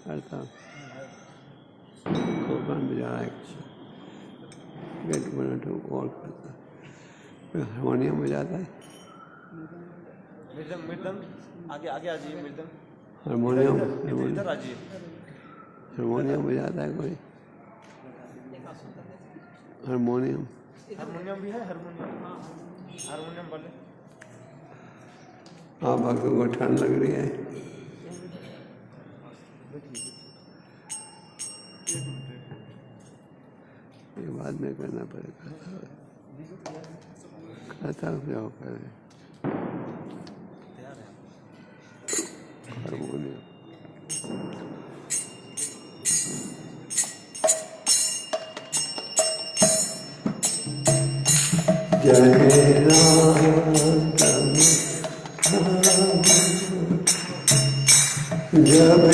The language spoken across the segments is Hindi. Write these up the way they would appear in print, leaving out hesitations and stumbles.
करता कोकण बजा रहा है, गेट बना तो और करता, हारमोनियम बजाता है, मृदंग आगे आगे आ जाइए, मृदंग हारमोनियम इधर आ जाइए, हारमोनियम बजाता है कोई, हारमोनियम भी है, हारमोनियम वाले। हाँ, भक्तों को ठंड लग रही है, ये बाद में करना पड़ेगा, खाता क्या करे हारमोनियम। जय राम जय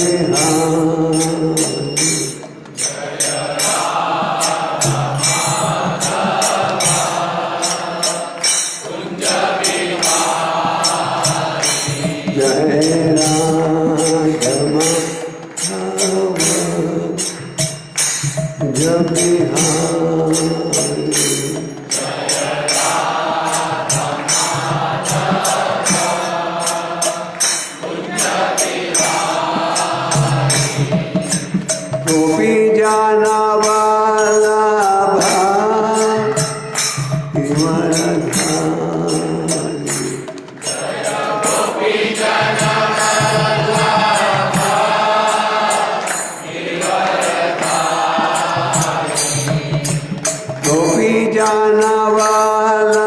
गोपी जाना वाला गोपी जाना वाला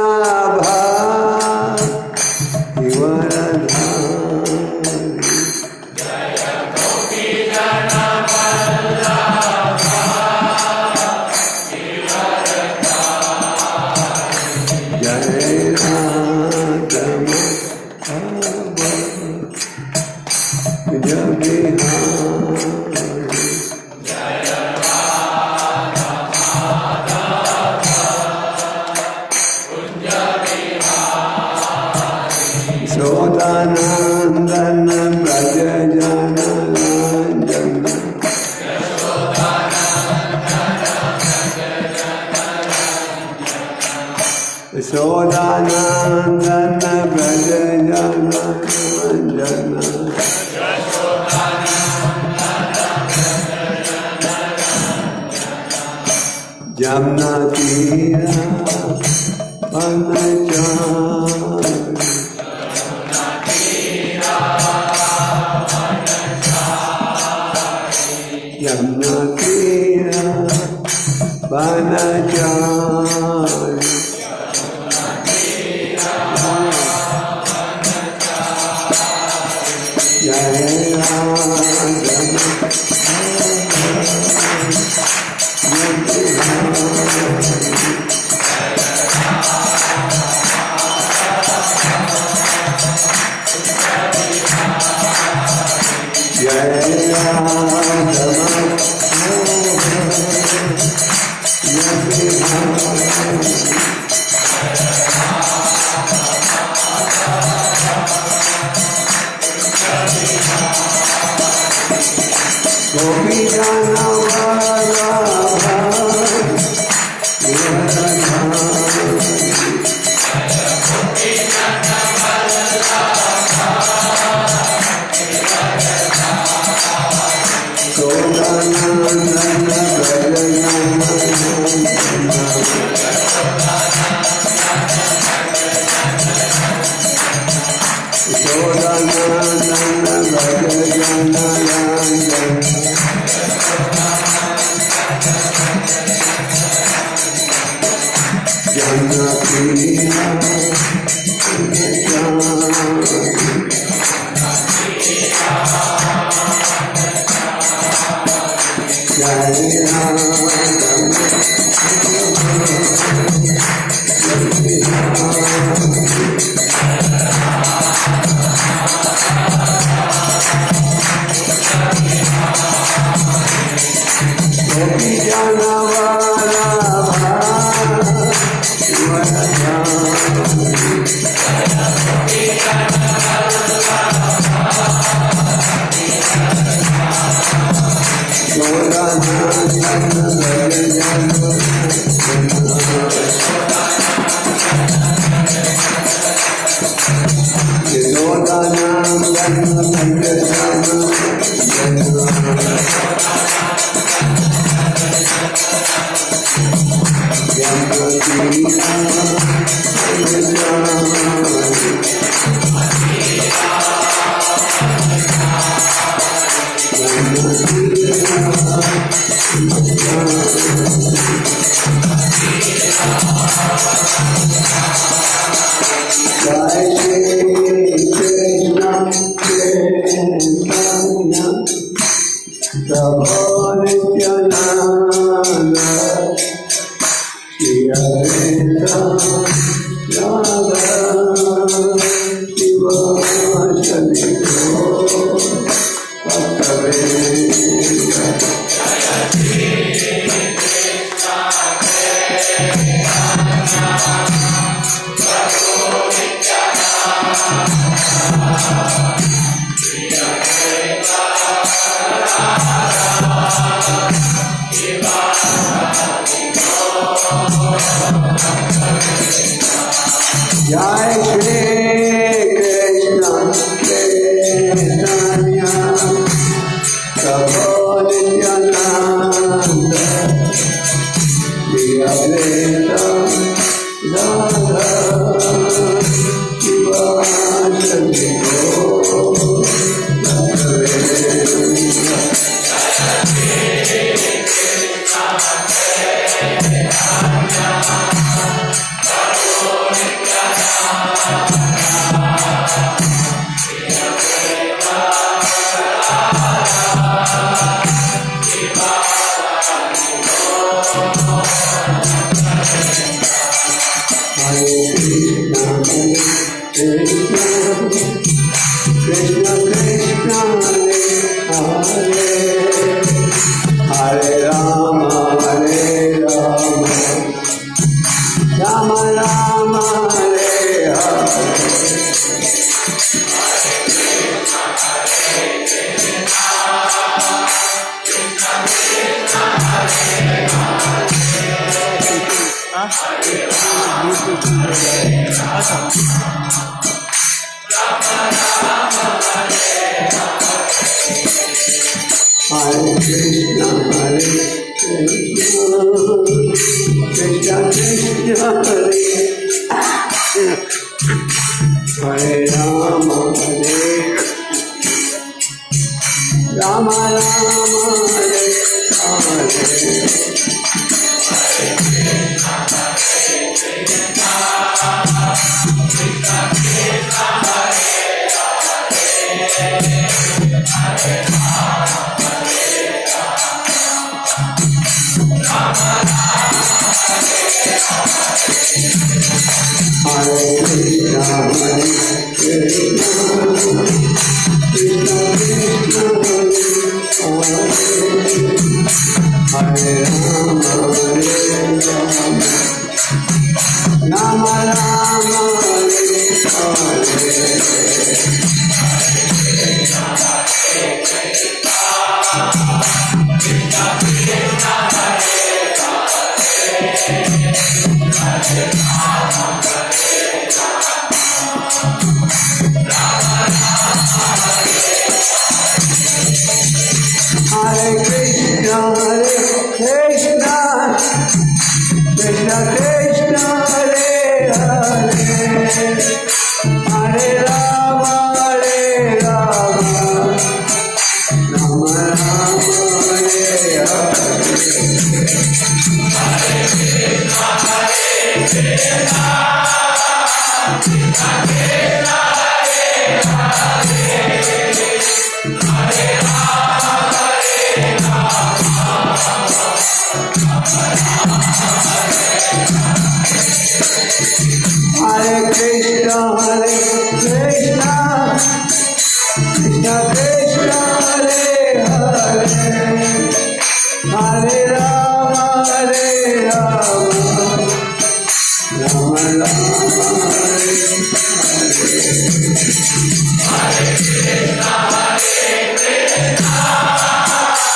Sodanandan Brajajanalanjana Sodanandan Brajajanalanjana Jamna Tira Panachari Yamna Tira Banachari Jaya Gopi jana wala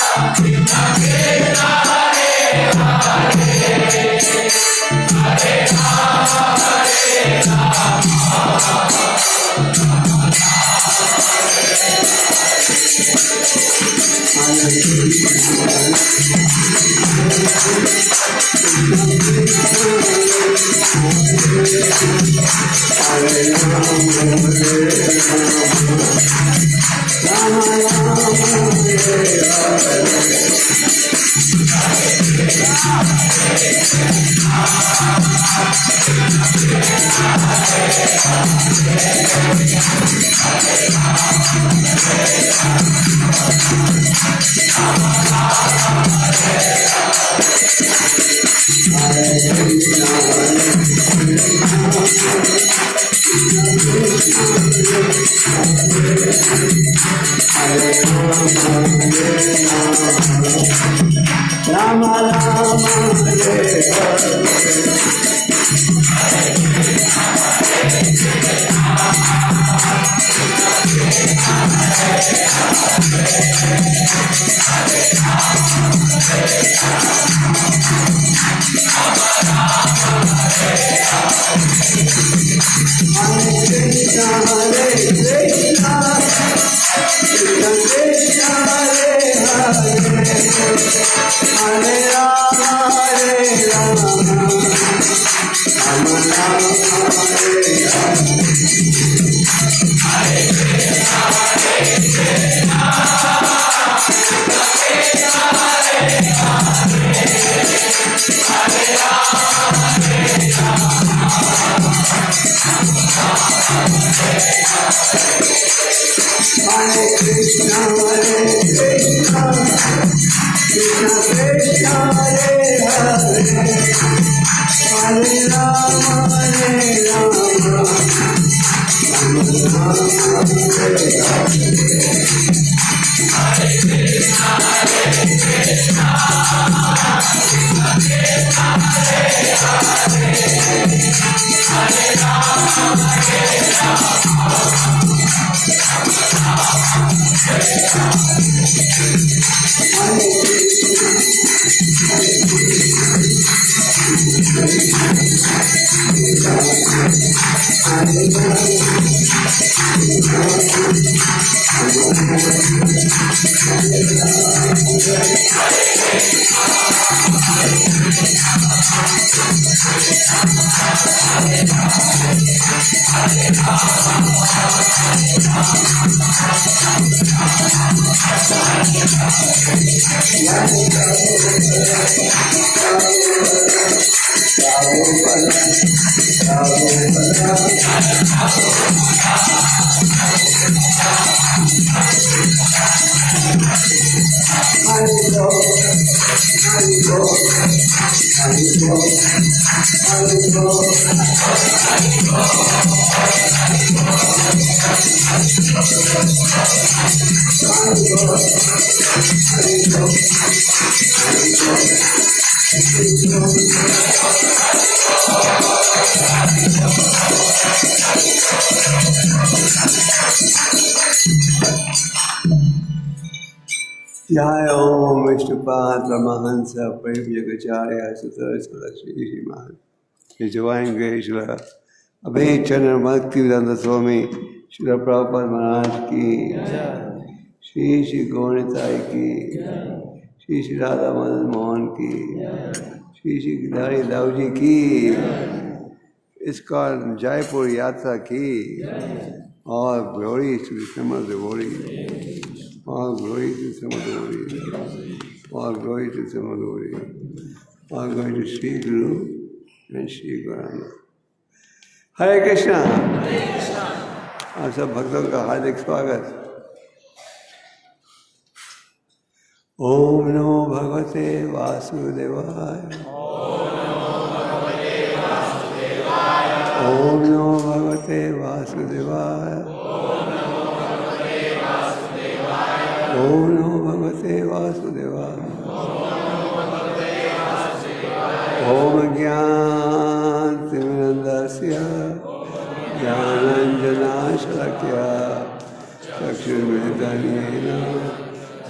Hare जय ओम विष्णुपाद परमहंस परिव्रजकाचार्य सुतर श्री श्रीमान Divine Grace Abhay Chandra Bhaktivedanta Swami Srila Prabhupada Maharaj ki Shri Shri Gauranitai ki Shri Shri Radha Madan Mohan ki Shri Shri Gidhari Dauji ki ISKCON Jaipur Yatra ki All glory to the Srimad Devotee. All glory to Srimad Devotee. All glory to Srimad Devotee. All glory to Sri Guru and Shri Gauranga. Hare Krishna! आप सब भक्तों का हार्दिक स्वागत। ओम नमो भगवते वासुदेवाय। ओम नमो भगवते वासुदेवाय। ओम नमो भगवते वासुदेवाय। ओम ज्ञानतिमिरन्दस्य ज्ञानाञ्जनाशलाकया चक्षुर्मिलितं येन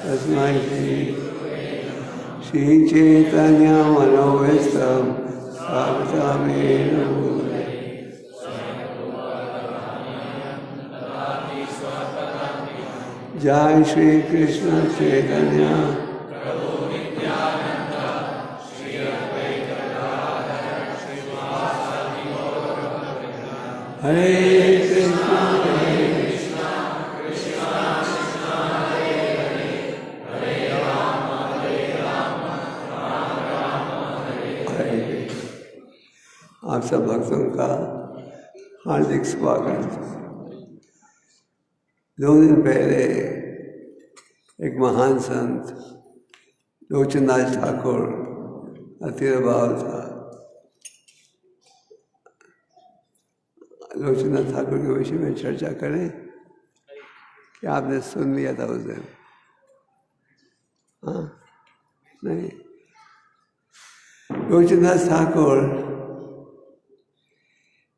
तस्मै श्रीचैतन्यमनोभीष्टं स्थापितं येन भूतले जय श्री कृष्ण चैतन्य हरे कृष्णा आप सब भक्तों का हार्दिक स्वागत। 2 दिन पहले एक महान संत लोचनदास ठाकुर अतिरभाव था। लोचनदास ठाकुर के विषय में चर्चा करें कि आपने सुन लिया था उस दिन? हाँ, नहीं। लोचनदास ठाकुर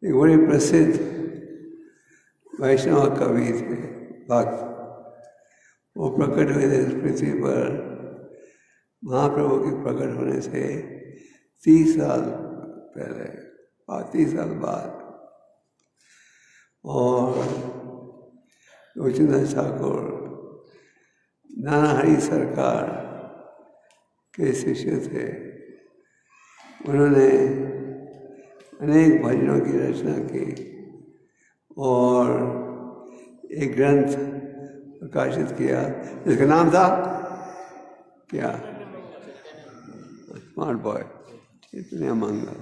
एक बड़े प्रसिद्ध वैष्णव कवि थे, भक्त। वो प्रकट हुए थे इस पृथ्वी पर महाप्रभु के प्रकट होने से 30 साल पहले और 30 साल बाद। और लोचनदास ठाकुर नाना हरि सरकार के शिष्य थे। उन्होंने अनेक भजनों की रचना की और एक ग्रंथ प्रकाशित किया जिसका नाम था क्या? स्मार्ट बॉय, चैतन्य मंगल।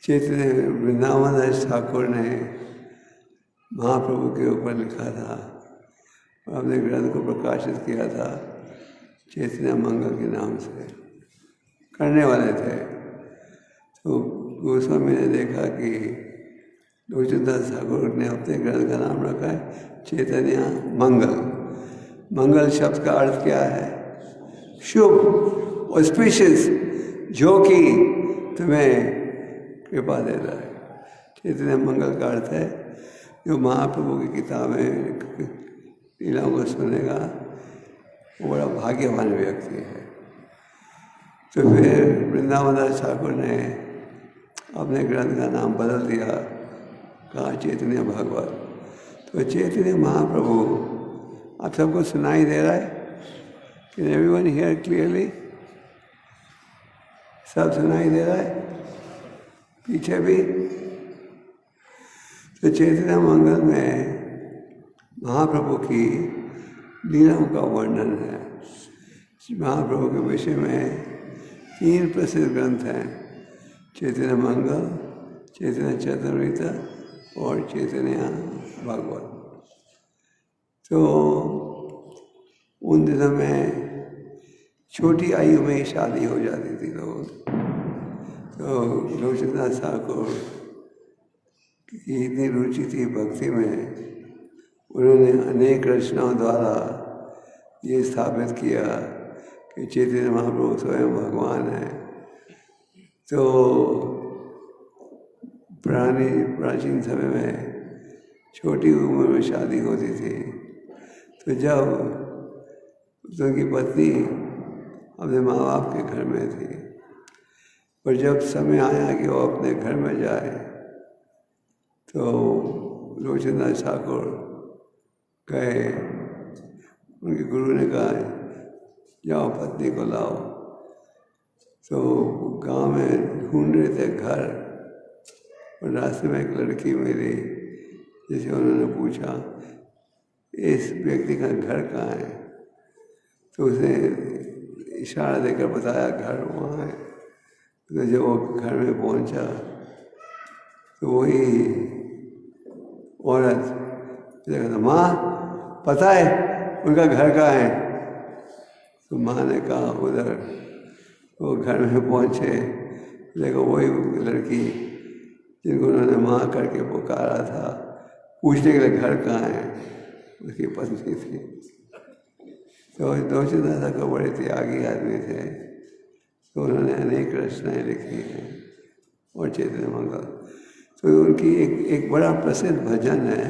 चैतन्य वृंदावन दास ठाकुर ने महाप्रभु के ऊपर लिखा था और अपने ग्रंथ को प्रकाशित किया था चैतन्य मंगल के नाम से। करने वाले थे तो गोस्वामी ने देखा कि लोचनदास ठाकुर ने अपने ग्रंथ का नाम रखा है चैतन्य मंगल। मंगल शब्द का अर्थ क्या है? शुभ, ऑस्पिशियस, जो कि तुम्हें कृपा देता है। चैतन्य मंगल का अर्थ है जो महाप्रभु की किताबें लीलाओं को सुनेगा वो बड़ा भाग्यवान व्यक्ति है। तो फिर वृंदावन दास ठाकुर ने अपने ग्रंथ का नाम बदल दिया, कहा चैतन्य भागवत। तो चैतन्य महाप्रभु आप सबको सुनाई दे रहा है? Can everyone here clearly? सब सुनाई दे रहा है? पीछे भी? तो चैतन्य मंगल में महाप्रभु की लीलाओं का वर्णन है। महाप्रभु के विषय में 3 प्रसिद्ध ग्रंथ हैं, चैतन्य मंगल, चैतन्य चैतन्यता और चैतन्य भागवत। तो उन दिनों में छोटी आयु में ही शादी हो जाती थी लोग। तो लोचनदास ठाकुर की इतनी रुचि थी भक्ति में, उन्होंने अनेक रचनाओं द्वारा ये स्थापित किया कि चैतन्य महाप्रभु स्वयं भगवान है। तो प्राचीन समय में छोटी उम्र में शादी होती थी। तो जब उनकी पत्नी अपने माँ बाप के घर में थी और जब समय आया कि वो अपने घर में जाए तो लोचनदास ठाकुर गए। उनके गुरु ने कहा जाओ पत्नी को लाओ। तो गांव में ढूंढ रहे थे घर और रास्ते में एक लड़की मिली जिसे उन्होंने पूछा इस व्यक्ति का घर कहाँ है? तो उसने इशारा देकर बताया घर वहाँ है। तो जब वो घर में पहुंचा तो वही औरत कहता माँ पता है उनका घर कहाँ है? तो माँ ने कहा उधर। वो घर में पहुंचे, देखो वही लड़की जिनको उन्होंने माँ करके पुकारा था, पूछने के लिए घर कहाँ है, उसकी पत्नी थी। तो लोचनदास ठाकुर बड़े त्यागी आदमी थे, तो उन्होंने अनेक रचनाएं लिखी हैं और चैतन्य मंगल। तो उनकी एक बड़ा प्रसिद्ध भजन है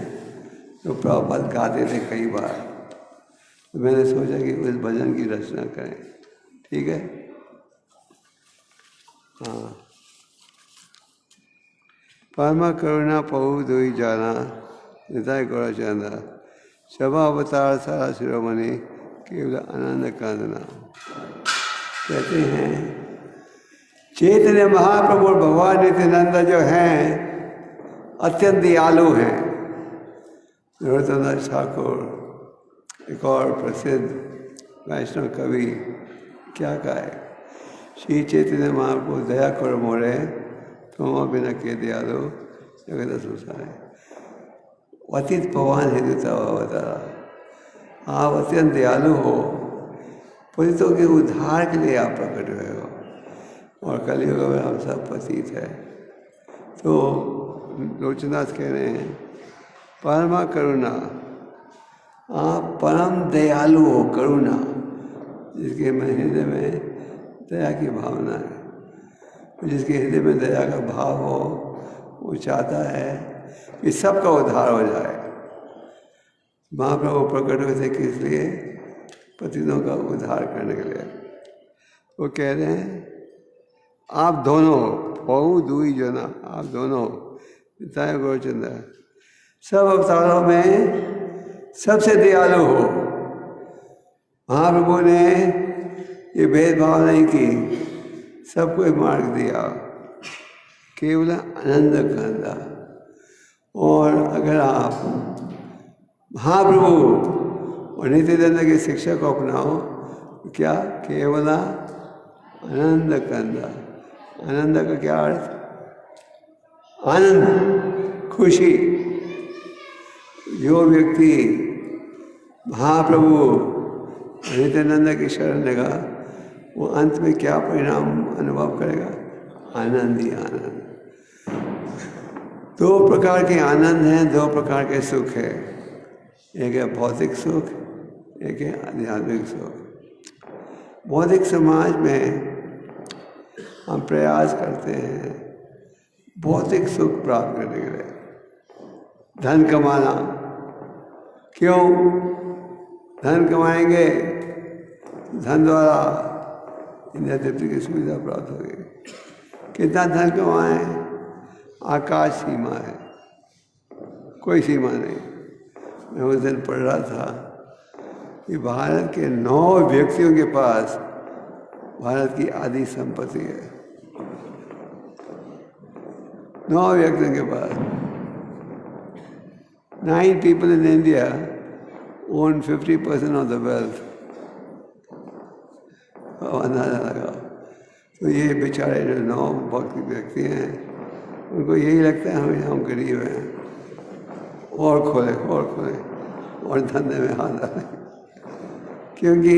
जो प्रभुपाद गाते थे कई बार। तो मैंने सोचा कि उस भजन की रचना करें। ठीक है? हाँ। परम करुणा पहु दुई जाना निताय गौर चंदा सभा अवतार सारा शिरोमणि केवल आनंद कांदना। कहते हैं चैतन्य महाप्रभु और भगवान नित्यानंद जो हैं अत्यंत दयालु हैं। नरोत्तमदास ठाकुर एक और प्रसिद्ध वैष्णव कवि क्या कहे, श्री चैतन्य महाप्रभु दया करो मोरे, तुम बिना के दयालु जगत संसारे। अतीत पवन हेतु अवतारा, आप अत्यंत दयालु हो, पतितों के उद्धार के लिए आप प्रकट हुए हो, और कलयुग में हम सब पतित है। तो लोचनदास कह रहे हैं परमा करुणा, आप परम दयालु हो, करुणा जिसके हृदय में दया की भावना है, जिसके हृदय में दया का भाव हो, वो चाहता है कि सबका उद्धार हो जाए। महाप्रभु प्रकट हुए थे किस लिए? पतितों का उद्धार करने के लिए। वो कह रहे हैं आप दोनों हो, बहु दुई जना, आप दोनों हो, पिता गौरचंद्र, सब अवतारों में सबसे दयालु हो। महाप्रभु ने ये भेदभाव नहीं की, सबको मार्ग दिया, केवल आनंद कंदा। और अगर आप महाप्रभु और नित्यानंद की शिक्षा को अपनाओ तो क्या? केवल आनंद कंदा। आनंद का क्या अर्थ? आनंद, खुशी। जो व्यक्ति महाप्रभु नित्यानंद की शरण लेगा वो अंत में क्या परिणाम अनुभव करेगा? आनंद ही आनंद। दो प्रकार के आनंद हैं, दो प्रकार के सुख है। एक है भौतिक सुख, एक है आध्यात्मिक सुख। भौतिक समाज में हम प्रयास करते हैं भौतिक सुख प्राप्त करने के लिए, धन कमाना। क्यों? धन कमाएंगे, धन द्वारा इंद्रिय तृप्ति की सुविधा प्राप्त होगी। कितना धन कमाएं? आकाश सीमा है, कोई सीमा नहीं। मैं उस दिन पढ़ रहा था कि भारत के 9 व्यक्तियों के पास भारत की आधी संपत्ति है। 9 व्यक्तियों के पास। 9 people in India own 50% of the wealth। अंदाजा लगा। तो ये बेचारे जो 9 भक्त व्यक्ति हैं उनको यही लगता है हम गरीब हैं, और खोले और धंधे में हाथ डालें। क्योंकि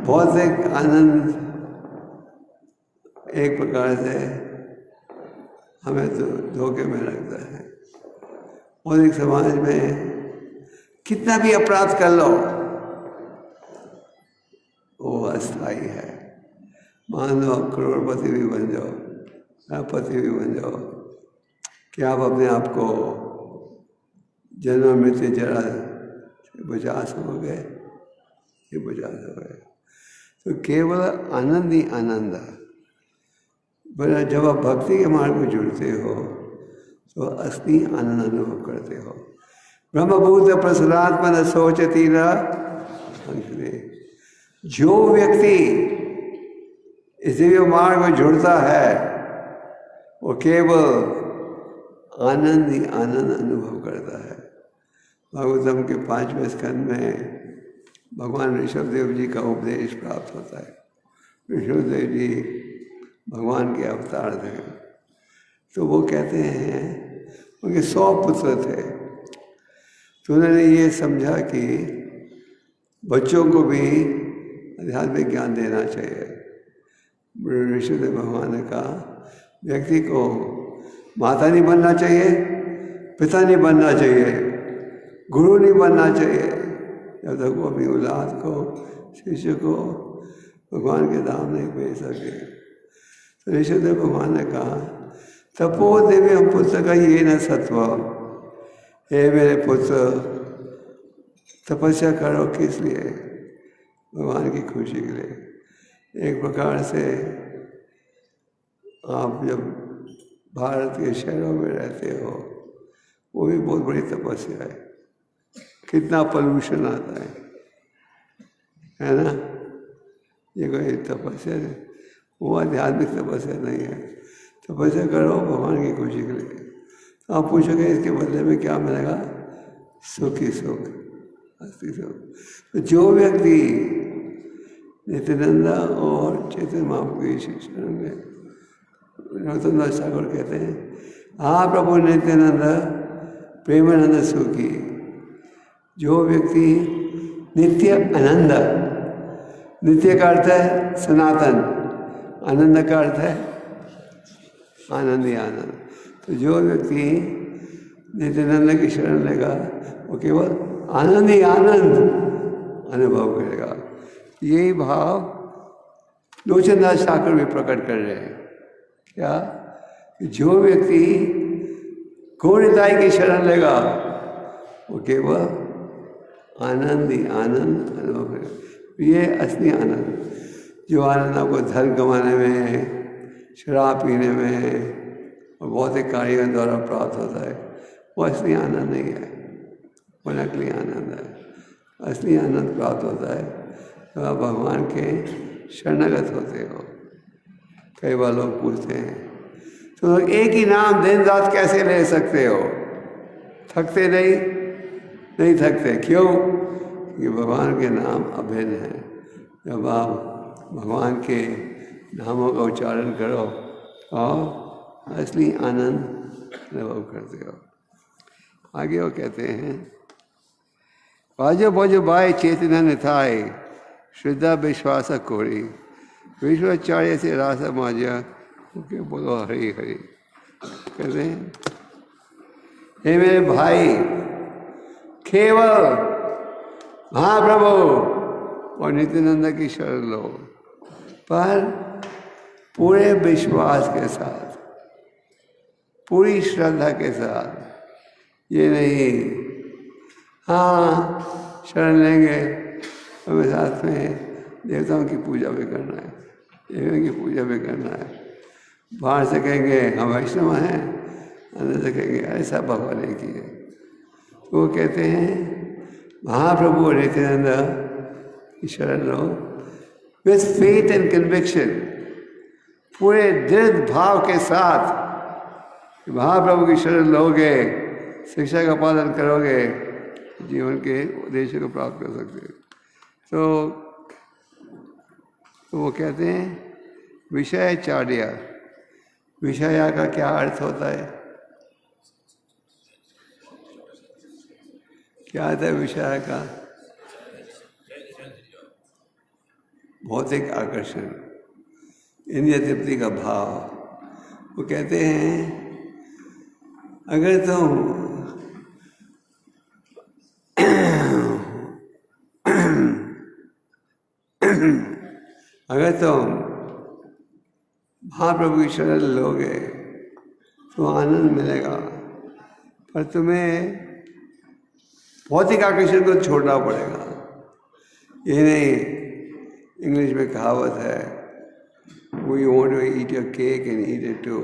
भौतिक आनंद एक प्रकार से हमें तो धोखे में रखता है। भौतिक समाज में कितना भी अपराध कर लो वो अस्थाई है। मान लो करोड़पति भी बन जाओ, पति भी बन जाओ, क्या आप अपने आप को जन्म मृत्यु जरा से बचा सकोगे? ये बचा सकोगे। तो केवल आनंद ही आनंद है। पर जब आप भक्ति के मार्ग में जुड़ते हो तो असली आनंद अनुभव करते हो। ब्रह्मभूत प्रसन्नात्मा न सोचती न। जो व्यक्ति इस दिव्य मार्ग में जुड़ता है वो केवल आनंद ही आनंद अनुभव करता है। भागवतम के 5वें स्कंद में भगवान ऋषभदेव जी का उपदेश प्राप्त होता है। ऋषभदेव जी भगवान के अवतार थे। तो वो कहते हैं उनके 100 पुत्र थे, तो उन्होंने ये समझा कि बच्चों को भी आध्यात्मिक ज्ञान देना चाहिए। ऋषभदेव भगवान ने कहा व्यक्ति को माता नहीं बनना चाहिए, पिता नहीं बनना चाहिए, गुरु नहीं बनना चाहिए, जब तक वो अपनी औलाद को, शिष्य को भगवान के धाम नहीं भेज सके। तो ऋषभदेव भगवान ने कहा तपो देवी हम पुत्र का ये न सत्व। हे मेरे पुत्र, तपस्या करो किस लिए? भगवान की खुशी के लिए। एक प्रकार से आप जब भारत के शहरों में रहते हो वो भी बहुत बड़ी तपस्या है। कितना पोल्यूशन आता है ना। ये कोई तपस्या है, वो आध्यात्मिक तपस्या नहीं है। तपस्या करो भगवान की खुशी के लिए। तो आप पूछोगे इसके बदले में क्या मिलेगा? सुख ही सुख, अस्थि सुख। तो जो व्यक्ति नित्यानंद और चैतन्य महाप्रभु की शिक्षा में, नरोत्तम दास ठाकुर कहते हैं, हाँ प्रभु नित्यानंद प्रेमानंद सुखी। जो व्यक्ति नित्य आनंद, नित्य का अर्थ है सनातन, आनंद का अर्थ है आनंद ही आनंद। तो जो व्यक्ति नित्यानंद की शरण लेगा वो केवल आनंद ही आनंद अनुभव करेगा। यही भाव लोचन दास ठाकुर भी प्रकट कर रहे हैं। क्या? जो व्यक्ति गौरताई की शरण लेगा वो केवल आनंद ही आनंद अनुभव करेगा। ये असली आनंद, जो आनंद आपको धन कमाने में, शराब पीने में और भौतिक कार्यों द्वारा प्राप्त होता है, वो असली आनंद नहीं है, वो नकली आनंद है। असली आनंद प्राप्त होता है तो आप भगवान के शरणागत होते हो। कई बार लोग पूछते हैं तो एक ही नाम दिन रात कैसे ले सकते हो? थकते नहीं थकते। क्यों? क्योंकि भगवान के नाम अभिन्न हैं। जब आप भगवान के नामों का उच्चारण करो और असली आनंद अनुभव करते हो। आगे वो कहते हैं, बाजो बाजो बाय चेतना निथाय श्रद्धा विश्वास कोरी विश्वाचार्य से रास माजा ओके बोलो हरि हरि। कहते हैं, हे मेरे भाई, केवल महाप्रभु और नित्यानंद की शरण लो, पर पूरे विश्वास के साथ, पूरी श्रद्धा के साथ। ये नहीं हाँ शरण लेंगे हमें साथ में देवताओं की पूजा भी करना है, देवियों की पूजा भी करना है। बाहर से कहेंगे हम वैष्णव हैं, अंदर से कहेंगे ऐसा भगवान ने किया। तो वो कहते हैं महाप्रभु और नित्यानंद की शरण लो विथ फेथ एंड कन्विक्शन, पूरे दृढ़ भाव के साथ। महाप्रभु की शरण लोगे, शिक्षा का पालन करोगे, जीवन के उद्देश्य को प्राप्त कर सकते हो। तो वो कहते हैं विषयाचार्य। विषया का क्या अर्थ होता है? क्या आता है विषय का? भौतिक आकर्षण, इंद्रिय तृप्ति का भाव। वो कहते हैं अगर तुम महाप्रभु की शरण लोगे तो आनंद मिलेगा, पर तुम्हें भौतिक आकर्षण को छोड़ना पड़ेगा। ये नहीं, इंग्लिश में कहावत है, we want to eat your cake and eat it too.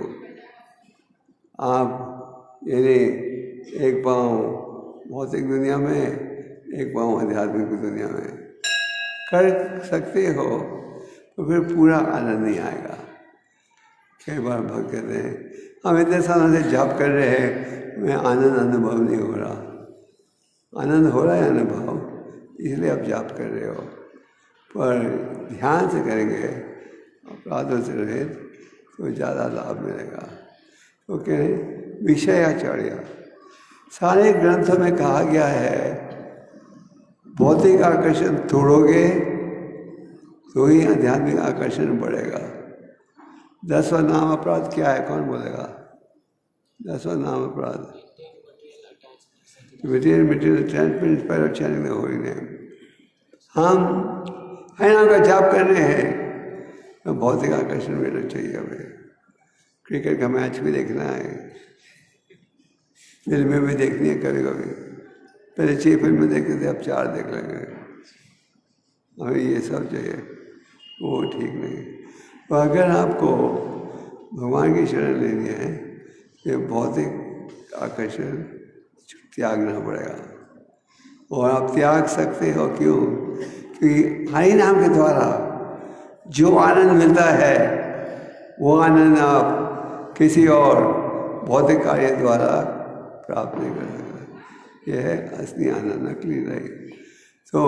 आप ये नहीं एक पाँव भौतिक दुनिया में, एक पाँव आध्यात्मिक दुनिया में कर सकते हो तो फिर पूरा आनंद नहीं आएगा। कई बार भक्त कहते हैं हम इतने सालों से जाप कर रहे हैं, मैं आनंद अनुभव नहीं हो रहा। आनंद हो रहा है अनुभव, इसलिए आप जाप कर रहे हो, पर ध्यान से करेंगे, अपराधों से रहित, तो ज़्यादा लाभ मिलेगा। तो कह रहे विषयाचार्य। सारे ग्रंथों में कहा गया है भौतिक आकर्षण तोड़ोगे तो ही आध्यात्मिक आकर्षण बढ़ेगा। 10वां नाम अपराध क्या है? कौन बोलेगा? 10वां नाम अपराध material attachment in spite of chanting the holy name। हम हरिनाम का जाप कर रहे हैं तो भौतिक आकर्षण मिलना चाहिए हमें। क्रिकेट का मैच भी देखना है, फिल्में भी देखनी है कभी कभी। पहले 6 फिल्में देखते थे, अब 4 देख लेंगे। हमें ये सब चाहिए, वो ठीक नहीं। तो अगर आपको भगवान की शरण लेनी है तो भौतिक आकर्षण त्यागना पड़ेगा। और आप त्याग सकते हो। क्यों? क्योंकि हरि नाम के द्वारा जो आनंद मिलता है वो आनंद आप किसी और भौतिक कार्य द्वारा प्राप्त नहीं कर सकते। यह है असली आनंद, नकली नहीं। तो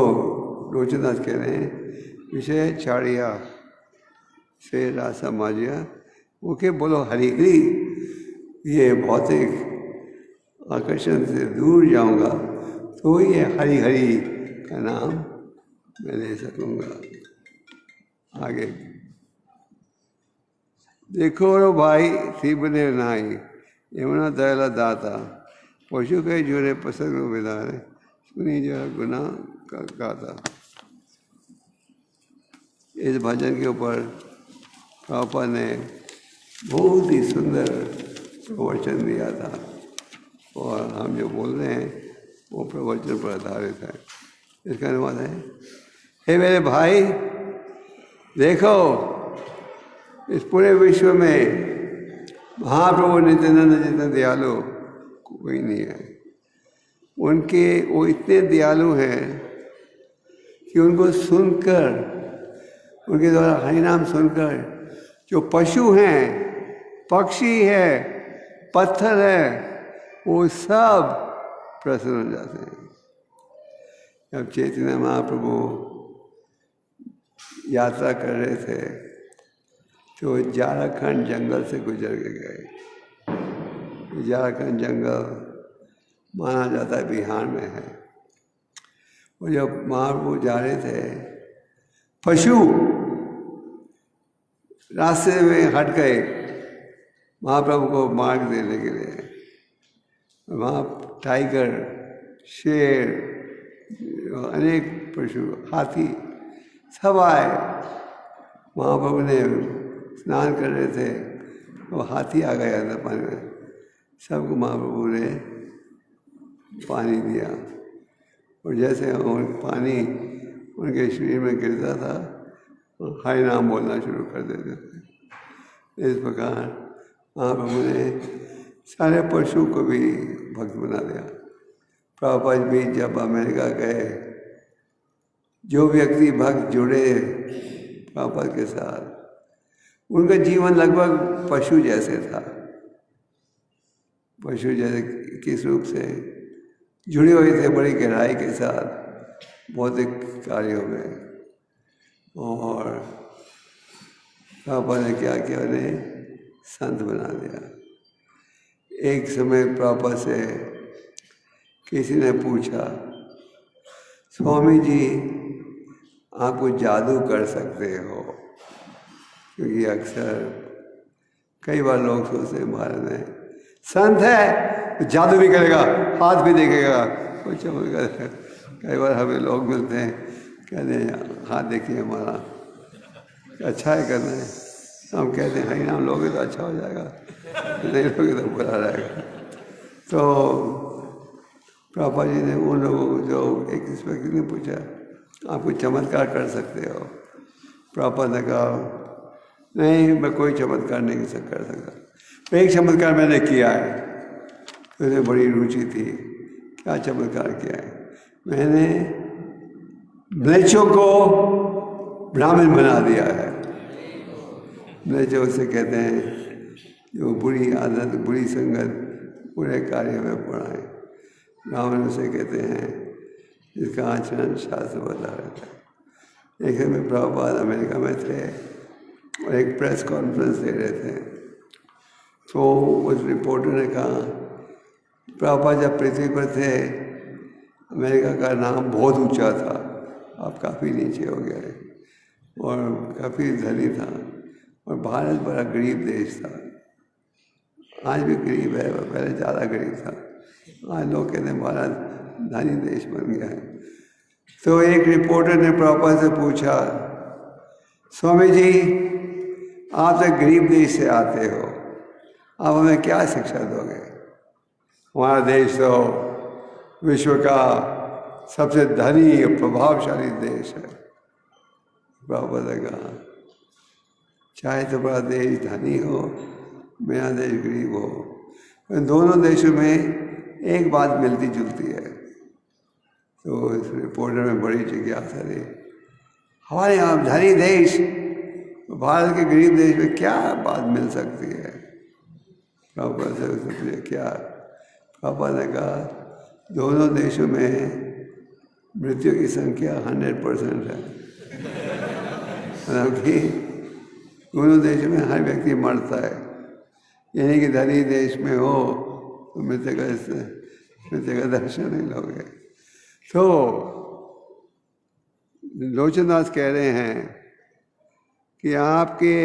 रोचनाथ कह रहे हैं विषय चाड़िया से रासा माजिया, ओके बोलो हरि हरि, ये भौतिक आकर्षण से दूर जाऊंगा तो ये हरि हरि का नाम मैं ले सकूंगा। आगे देखो रो भाई थी बने नाई, यमुना दयाला दाता, पशु के जुड़े पसंद विधारे, सुनी जरा गुना का गाता। इस भजन के ऊपर प्रभुपाद ने बहुत ही सुंदर प्रवचन दिया था और हम जो बोल रहे हैं वो प्रवचन पर आधारित है। इसका अनुवाद है, हे मेरे भाई देखो इस पूरे विश्व में महाप्रभु नित्यानंद जितना दयालु कोई नहीं है। उनके वो इतने दयालु हैं कि उनको सुनकर, उनके द्वारा हरि नाम सुनकर जो पशु हैं, पक्षी है, पत्थर है, वो सब प्रसन्न हो जाते हैं। जब चैतन्य महाप्रभु यात्रा कर रहे थे तो झारखंड जंगल से गुजर के गए। झारखंड जंगल माना जाता है बिहार में है। और जब महाप्रभु जा रहे थे, पशु रास्ते में हट गए महाप्रभु को मार्ग देने के लिए। वहाँ टाइगर, शेर, अनेक पशु, हाथी सब आए। महाप्रभु ने स्नान कर रहे थे तो हाथी आ गया था पानी में। सबको महाप्रभु ने पानी दिया और जैसे पानी उनके शरीर में गिरता था हरि नाम बोलना शुरू कर देते थे। इस प्रकार महाप्रभु ने सारे पशु को भी भक्त बना दिया। प्रभुपाद भी जब अमेरिका गए, जो व्यक्ति भक्त जुड़े प्रभुपाद के साथ, उनका जीवन लगभग पशु जैसे था। पशु जैसे किस रूप से जुड़े हुए थे बड़ी गहराई के साथ भौतिक कार्यों में। और प्रभुपाद ने क्या किया, उन्हें संत बना दिया। एक समय प्रभुपाद से किसी ने पूछा, स्वामी जी आप कुछ जादू कर सकते हो? क्योंकि अक्सर कई बार लोग सोचते हैं महाराज ने संत है तो जादू भी करेगा, हाथ भी देखेगा, कोई चमत्कार। कई बार हमें लोग मिलते हैं, कहते हैं हाथ देखिए हमारा, अच्छा है करना है। हम कहते हैं हरि नाम लोगे तो अच्छा हो जाएगा, नहीं लोगे तो बुरा रहेगा। तो प्रभुपाद जी ने उन लोगों को, जो एक इस व्यक्ति ने पूछा आप कुछ चमत्कार कर सकते हो? प्रभुपाद ने कहा नहीं, मैं कोई चमत्कार नहीं कर सकता। एक चमत्कार मैंने किया है। तो उन्हें बड़ी रुचि थी, क्या चमत्कार किया है? मैंने म्लेच्छों को ब्राह्मण बना दिया है। म्लेच्छ से कहते हैं जो बुरी आदत, बुरी संगत, बुरे कार्य में पड़ाएं। ब्राह्मण उसे कहते हैं जिसका आचरण शास्त्र बता रहता है। एक समय प्रभुपाद अमेरिका में थे और एक प्रेस कॉन्फ्रेंस दे रहे थे। तो उस रिपोर्टर ने कहा प्रभुपाद जब पृथ्वी पर थे अमेरिका का नाम बहुत ऊंचा था, अब काफ़ी नीचे हो गया है और काफ़ी धनी था और भारत बड़ा गरीब देश था। आज भी गरीब है, पहले ज़्यादा गरीब था। आज लोग कहते हैं भारत धनी देश बन गया है। तो एक रिपोर्टर ने प्रभुपाद से पूछा, स्वामी जी आप तो गरीब देश से आते हो, आप हमें क्या शिक्षा दोगे? हमारा देश तो विश्व का सबसे धनी और प्रभावशाली देश है। प्रभुपाद ने कहा चाहे तो बड़ा देश धनी हो, मेरा देश गरीब हो, इन दोनों देशों में एक बात मिलती जुलती है, तो इस रिपोर्टर में बड़ी जिज्ञासा थी, हमारे यहाँ धनी देश भारत के गरीब देश में क्या बात मिल सकती है? प्रभुपाद से उसने पूछा क्या? प्रभुपाद ने कहा दोनों देशों में मृत्यु की संख्या 100% है, मतलब कि दोनों देशों में हर व्यक्ति मरता है। यानी कि धनी देश में हो तो मृत्यु का दर्शन नहीं लोगे। तो लोचनदास कह रहे हैं कि आपके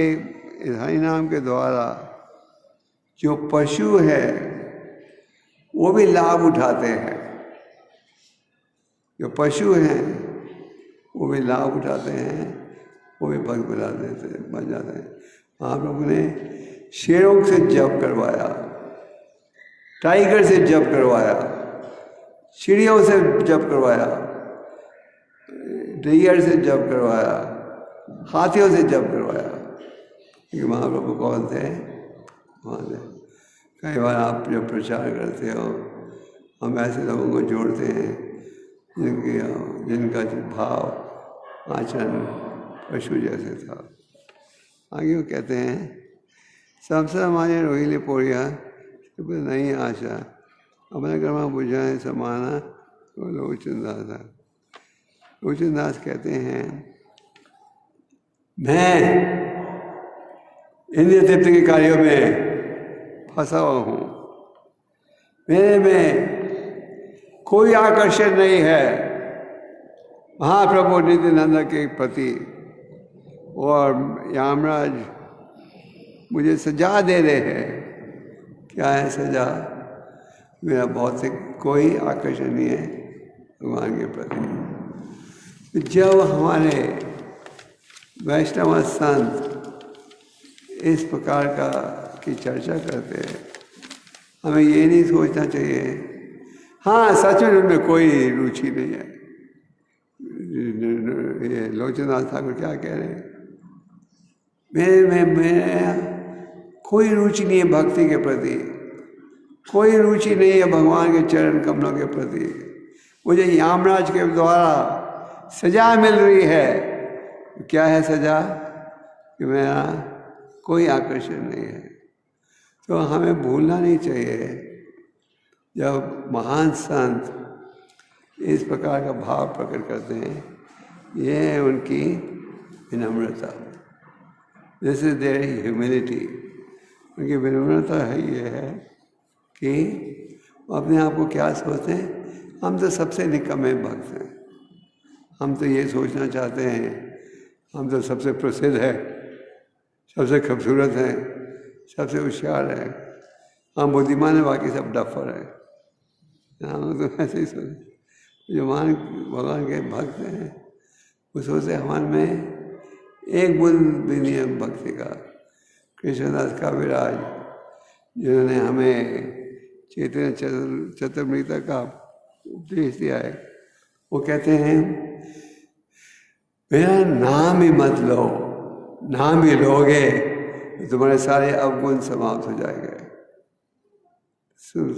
हरि नाम के द्वारा जो पशु है वो भी लाभ उठाते हैं, जो पशु हैं वो भी लाभ उठाते हैं, वो भी भक्त बन जाते हैं। आप लोगों ने शेरों से जप करवाया, टाइगर से जप करवाया, चिड़ियों से जप करवाया, डियर से जप करवाया, हाथियों से जप करवाया। क्योंकि महाप्रभु कौन थे? वहाँ थे। कई बार आप जब प्रचार करते हो हम ऐसे लोगों को जोड़ते हैं जिनका भाव आचरण पशु जैसे था। आगे वो कहते हैं सबसे हमारे रोहिली पोड़िया नहीं आशा अपने कर्मा बुझाए समाना तो लोचनदास था। लोचनदास कहते हैं मैं इंद्रिय तृप्ति के कार्यों में फंसा हुआ हूँ, मेरे में कोई आकर्षण नहीं है महाप्रभु नित्यानंद के प्रति। और यामराज मुझे सजा दे रहे हैं। क्या है सजा? मेरा भौतिक कोई आकर्षण नहीं है भगवान के प्रति। जब हमारे वैष्णव संत इस प्रकार की चर्चा करते हैं, हमें ये नहीं सोचना चाहिए हाँ सच में उनमें कोई रुचि नहीं है। ये लोचनदास ठाकुर क्या कह रहे हैं? मेरे कोई रुचि नहीं है भक्ति के प्रति, कोई रुचि नहीं है भगवान के चरण कमलों के प्रति। मुझे यामराज के द्वारा सजा मिल रही है। क्या है सजा? कि मेरा कोई आकर्षण नहीं है। तो हमें भूलना नहीं चाहिए जब महान संत इस प्रकार का भाव प्रकट करते हैं, ये है उनकी विनम्रता। This is their humility. उनकी विनम्रता है ये है कि अपने आप को क्या सोचते हैं, हम तो सबसे निकम्मे भक्त हैं। हम तो ये सोचना चाहते हैं हम तो सबसे प्रसिद्ध है, सबसे खूबसूरत हैं, सबसे होशियार है, हम बुद्धिमान है, बाकी सब डफर है। हम तो ऐसे ही सोचते। जो महान भगवान के भक्त हैं वो सोचते हमारे में एक बूंद भी नहीं है भक्ति का। कृष्णदास काविराज जिन्होंने हमें चैतन्य चतुर्मृता का उपदेश दिया है, वो कहते हैं मेरा नाम ही मत लो, नाम ही लोगे तो तुम्हारे सारे अवगुण समाप्त हो जाएंगे,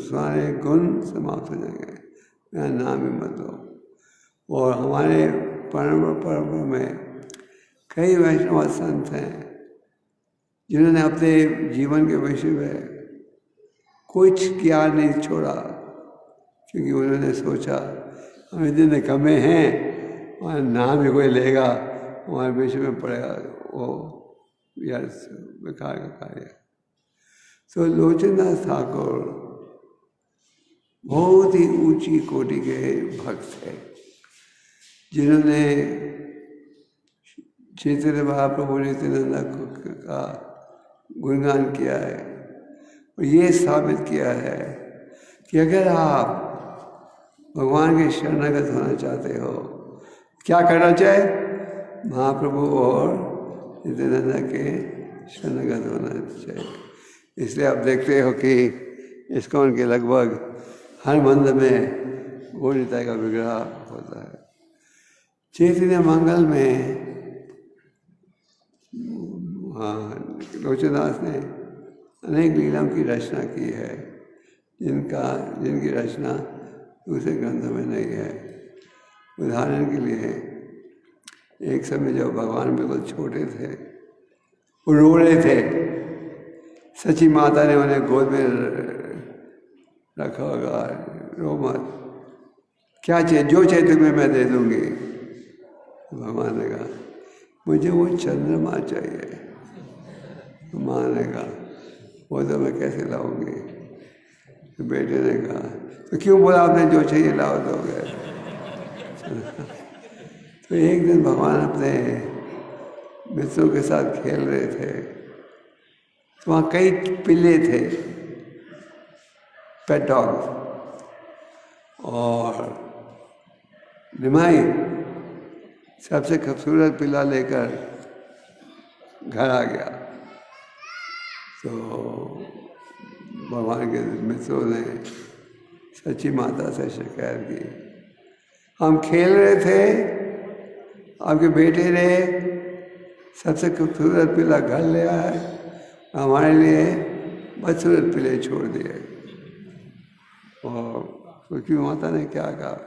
सारे गुण समाप्त हो जाएंगे। मेरा नाम ही मत लो। और हमारे परंपरा में कई वैष्णव संत हैं जिन्होंने अपने जीवन के विषय में कुछ किया नहीं छोड़ा, क्योंकि उन्होंने सोचा हम इतने निकम्मे हैं, हमारा नाम ही कोई लेगा हमारे विषय में पड़ेगा, वो यार बेकार का कार्य। तो लोचनदास ठाकुर बहुत ही ऊंची कोटि के भक्त थे जिन्होंने चैतन्य महाप्रभु नित्यानंद का गुणगान किया है और ये साबित किया है कि अगर आप भगवान के शरणागत होना चाहते हो, क्या करना चाहिए? महाप्रभु और नित्यानंद के शरणागत होना चाहिए। इसलिए आप देखते हो कि इस्कॉन के लगभग हर मंदिर में गौर निताई का विग्रह होता है। चैतन्य मंगल में लोचनदास ने अनेक लीलाओं की रचना की है जिनकी रचना दूसरे ग्रंथों में नहीं है। उदाहरण के लिए एक समय जब भगवान बिल्कुल छोटे थे, वो रो रहे थे, सची माता ने उन्हें गोद में रखा होगा, रो मत, क्या चाहिए, जो चाहिए तुम्हें मैं दे दूंगी। भगवान ने कहा मुझे वो चंद्रमा चाहिए। माँ ने कहा वो तो मैं कैसे लाऊंगी। तो बेटे ने कहा तो क्यों बोला आपने, जो चाहिए लाओ दोगे। तो एक दिन भगवान अपने मित्रों के साथ खेल रहे थे, तो वहाँ कई पिल्ले थे, पेट डॉग, और निमाई सबसे खूबसूरत पिल्ला लेकर घर आ गया। तो भगवान के मित्रों ने सच्ची माता से शिकायत की, हम खेल रहे थे, आपके बेटे ने सबसे खूबसूरत पिल्ला घर ले आया, हमारे लिए बदसूरत पिल्ले छोड़ दिए। और सच्ची माता ने क्या कहा,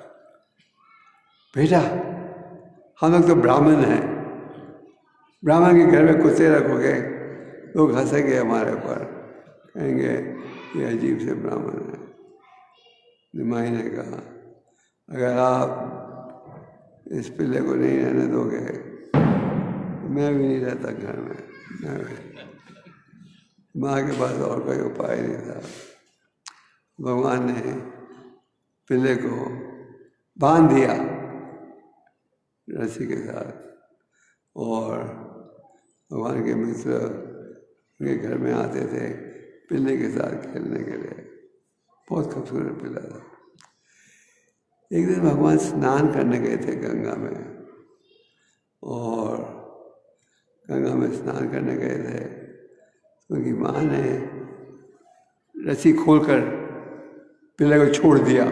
बेटा हम लोग तो ब्राह्मण हैं, ब्राह्मण के घर में कुत्ते रखोगे लोग हंसेंगे हमारे ऊपर, कहेंगे ये अजीब से ब्राह्मण है। निमाई ने कहा अगर आप इस पिल्ले को नहीं रहने दोगे तो मैं भी नहीं रहता घर में। माँ के पास और कोई उपाय नहीं था। भगवान ने पिल्ले को बांध दिया रस्सी के साथ, और भगवान के मित्र उनके घर में आते थे पिल्ले के साथ खेलने के लिए। बहुत खूबसूरत पिल्ला था। एक दिन भगवान स्नान करने गए थे गंगा में, और गंगा में स्नान करने गए थे, उनकी माँ ने रस्सी खोलकर पिल्ले को छोड़ दिया।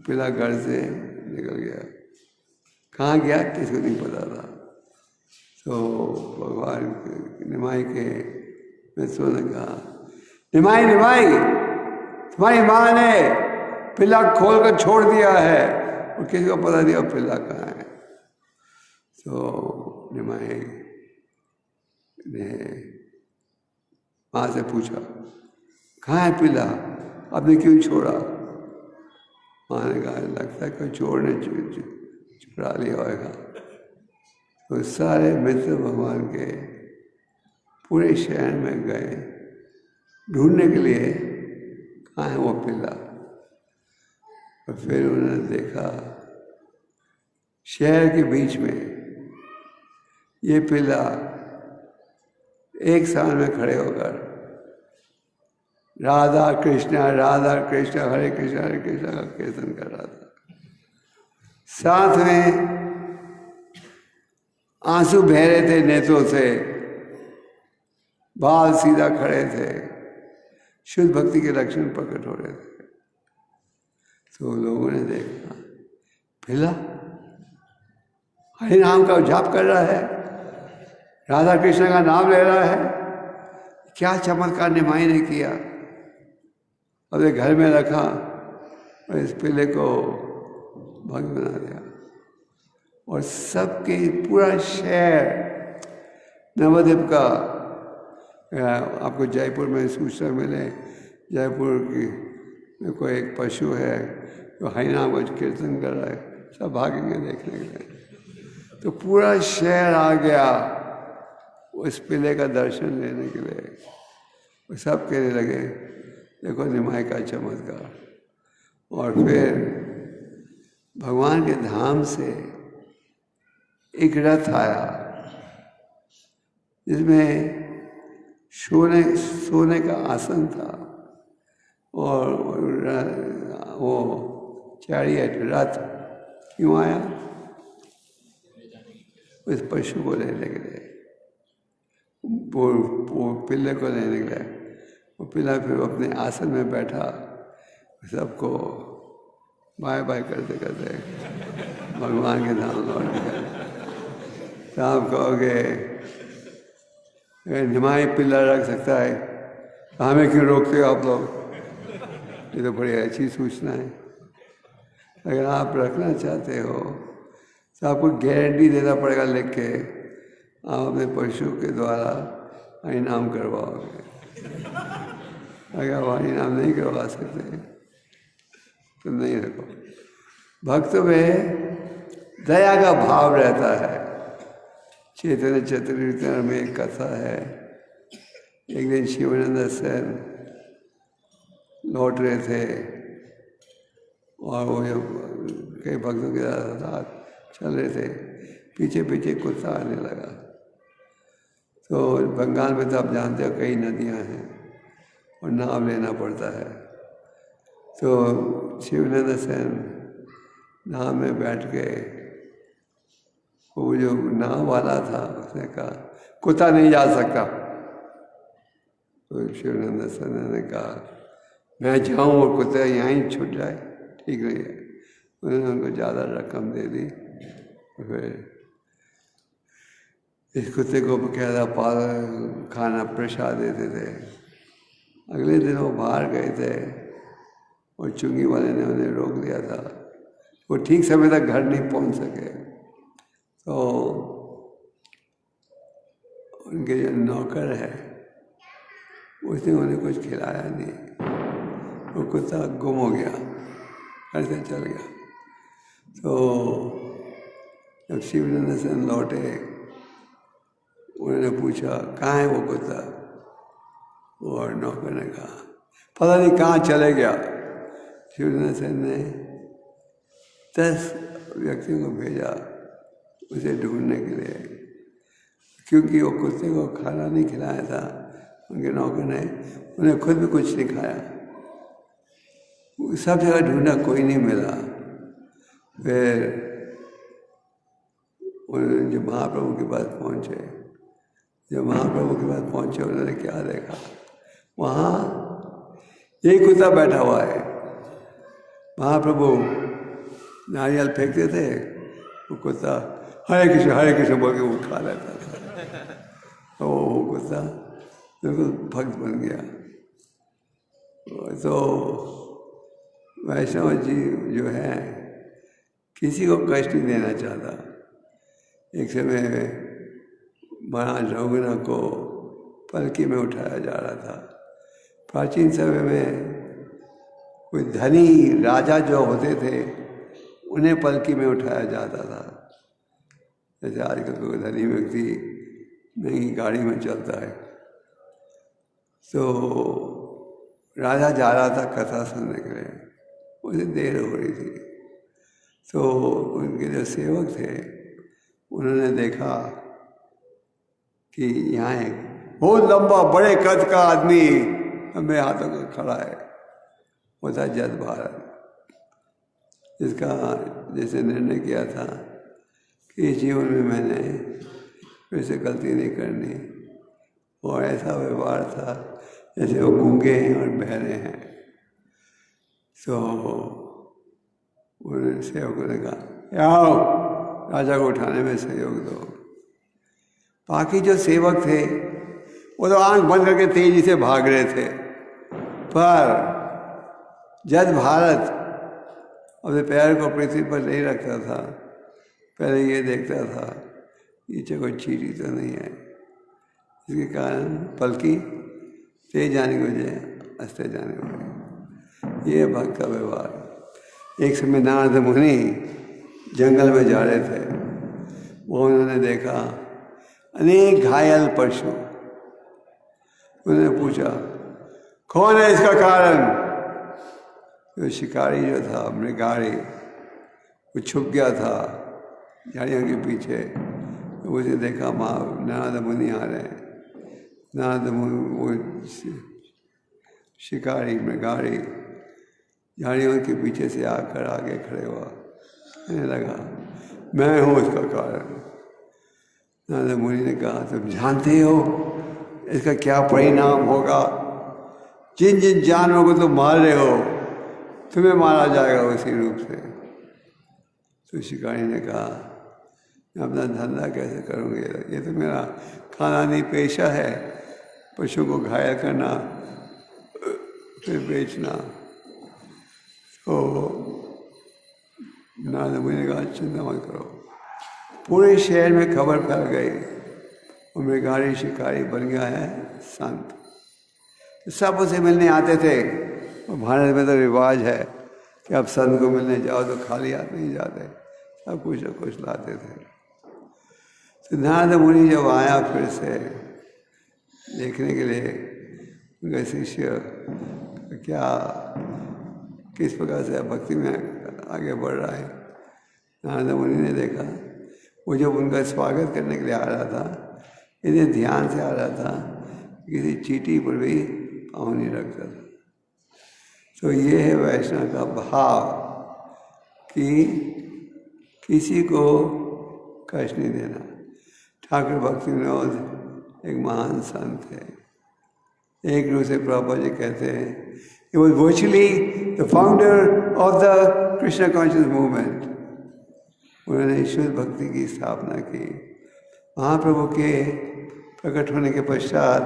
पिल्ला घर से निकल गया, कहाँ गया किसी को नहीं पता था। तो भगवान निमाई के मित्रों ने कहा निमाई निमाई तुम्हारी माँ ने पिल्ला खोल कर छोड़ दिया है, और किसी को पता नहीं अब पिल्ला कहाँ है। तो निमाई ने माँ से पूछा कहाँ है पिल्ला, आपने क्यों छोड़ा। माँ ने कहा लगता है कोई चोर ने चुरा लिया होगा। तो सारे मित्र भगवान के पूरे शहर में गए ढूंढने के लिए कहाँ है वो पिल्ला। और फिर उन्होंने देखा शहर के बीच में ये पिल्ला एक साल में खड़े होकर राधा कृष्ण हरे कृष्ण का कीर्तन कर रहा था। साथ में आंसू बह रहे थे नेत्रों से, बाल सीधा खड़े थे, शुद्ध भक्ति के लक्षण प्रकट हो रहे थे। तो लोगों ने देखा पिल्ला हरि नाम का जाप कर रहा है, राधा कृष्ण का नाम ले रहा है, क्या चमत्कार निमाई ने किया। अपने घर में रखा और इस पिल्ले को भक्त बना दिया। और सबके पूरा शहर नवद्वीप का, आपको जयपुर में सूचना मिले, जयपुर की में कोई एक पशु है जो हरिनाम को कीर्तन कर रहा है, सब भागेंगे देखने के लिए। तो पूरा शहर आ गया उस पिल्ले का दर्शन लेने के लिए। वो सब कहने लगे देखो निमाई का चमत्कार। और फिर भगवान के धाम से एक रथ आया जिसमें सोने का आसन था, और वो चैरियट रथ क्यों आया, उस पशु को लेने के लिए, वो पिल्ले को लेने के लिए। वो पिल्ला फिर अपने आसन में बैठा, सबको बाय बाय करते करते भगवान के धाम लौट गया। तो आप कहोगे निमाई पिल्ला रख सकता है, हमें क्यों रोकते हो आप लोग। ये तो बड़ी अच्छी सूचना है। अगर आप रखना चाहते हो तो आपको गारंटी देना पड़ेगा लिख के, आप अपने पशु के द्वारा इनाम करवाओगे। अगर आप इनाम नहीं करवा सकते तो नहीं रखो। भक्त में दया का भाव रहता है। चैतन्य चरितामृत में एक कथा है, एक दिन शिवानंद सेन लौट रहे थे और वो कई भक्तों के साथ चल रहे थे, पीछे पीछे कुत्ता आने लगा। तो बंगाल में तो आप जानते हो कई नदियां हैं और नाव लेना पड़ता है। तो शिवानंद सेन नाव में बैठ गए। वो जो नाव वाला था उसने कहा कुत्ता नहीं जा सकता। तो शिवानंद सेन ने कहा मैं जाऊं और कुत्ता यहीं छूट जाए, ठीक नहीं है। उन्होंने उनको ज़्यादा रकम दे दी। फिर इस कुत्ते को बकायदा खाना प्रसाद देते थे। अगले दिन वो बाहर गए थे और चुंगी वाले ने उन्हें रोक दिया था। वो ठीक समय तक घर नहीं पहुंच सके। तो उनके जो नौकर है उसने उन्हें कुछ खिलाया नहीं। वो कुत्ता गुम हो गया, घर से चल गया। तो जब शिवानंद सेन लौटे उन्होंने पूछा कहाँ है वो कुत्ता, और नौकर ने कहा पता नहीं कहाँ चले गया। शिवानंद सेन ने 10 व्यक्तियों को भेजा उसे ढूंढने के लिए, क्योंकि वो कुत्ते को खाना नहीं खिलाया था उनके नौकर ने, उन्हें खुद भी कुछ नहीं खाया। सब जगह ढूंढा, कोई नहीं मिला। फिर उन्होंने जब महाप्रभु के पास पहुंचे, उन्होंने क्या देखा, वहाँ एक कुत्ता बैठा हुआ है। महाप्रभु नारियल फेंकते थे, वो कुत्ता हरे कृष्ण बोल के वो खा लेता था। तो वो कुत्ता बिल्कुल भक्त बन गया। तो वैष्णव जी जो है किसी को कष्ट नहीं देना चाहता। एक समय महाराज रघुनाथ को पलकी में उठाया जा रहा था। प्राचीन समय में कोई धनी राजा जो होते थे उन्हें पलकी में उठाया जाता था। जैसे आजकल कोई धनी व्यक्ति महंगी गाड़ी में चलता है। तो राजा जा रहा था कथा सुनने के लिए, उसे देर हो रही थी। तो उनके जो सेवक थे उन्होंने देखा कि यहाँ एक बहुत लंबा बड़े कद का आदमी हमें हाथों का खड़ा है। वो था जद भारत, जिसका जैसे निर्णय किया था कि इस जीवन में मैंने फिर से गलती नहीं करनी। और ऐसा व्यवहार था जैसे वो गूंगे हैं और बहरे हैं। तो उन्होंने सेवकों ने कहा आओ राजा को उठाने में सहयोग दो। बाकी जो सेवक थे वो तो आंख बंद करके तेजी से भाग रहे थे, पर जद भारत अपने पैर को पृथ्वी पर नहीं रखता था। पहले ये देखता था नीचे कोई चीटी तो नहीं है। इसके कारण पलकी तेज जाने की बजाय आस्ते जाने लगी। ये भक्त का व्यवहार। एक समय नारद मुनि जंगल में जा रहे थे। वो उन्होंने देखा अनेक घायल पशु। उन्होंने पूछा कौन है इसका कारण। जो शिकारी जो था मृगारी, वो छुप गया था झाड़ियों के पीछे। तो उसे देखा माँ नारद मुनि आ रहे हैं। नारद मुनि वो शिकारी मृगारी झाड़ियों के पीछे से आकर आगे खड़े हुआ, कहने लगा मैं हूँ इसका कारण। नारद मुनि ने कहा तुम जानते हो इसका क्या परिणाम होगा। जिन जिन जानवरों को तुम मार रहे हो तुम्हें मारा जाएगा उसी रूप से। तो शिकारी ने कहा मैं अपना धंधा कैसे करूँगी, ये तो मेरा खानदानी पेशा है, पशु को घायल करना फिर बेचना। तो नारद मुनि ने कहा चिंता मत करो। पूरे शहर में खबर फैल गई और मृगारी शिकारी बन गया है संत। सब उसे मिलने आते थे। और भारत में तो रिवाज है कि अब संत को मिलने जाओ तो खाली हाथ नहीं जाते, सब कुछ न कुछ लाते थे। तो नारद मुनि जब आया फिर से देखने के लिए उनका शिष्य क्या किस प्रकार से भक्ति में आगे बढ़ रहा है, नारद मुनि ने देखा। वो जब उनका स्वागत करने के लिए आ रहा था, इतने ध्यान से आ रहा था, किसी चींटी पर भी पाँव नहीं रखता था। तो ये है वैष्णव का भाव कि किसी को कष्ट नहीं देना। ठाकुर भक्ति विनोद एक महान संत है। एक रूप से प्रभुपाद जी कहते हैं, he was virtually the founder of the Krishna conscious movement. उन्होंने ईश्वर भक्ति की स्थापना की। महाप्रभु के प्रकट होने के पश्चात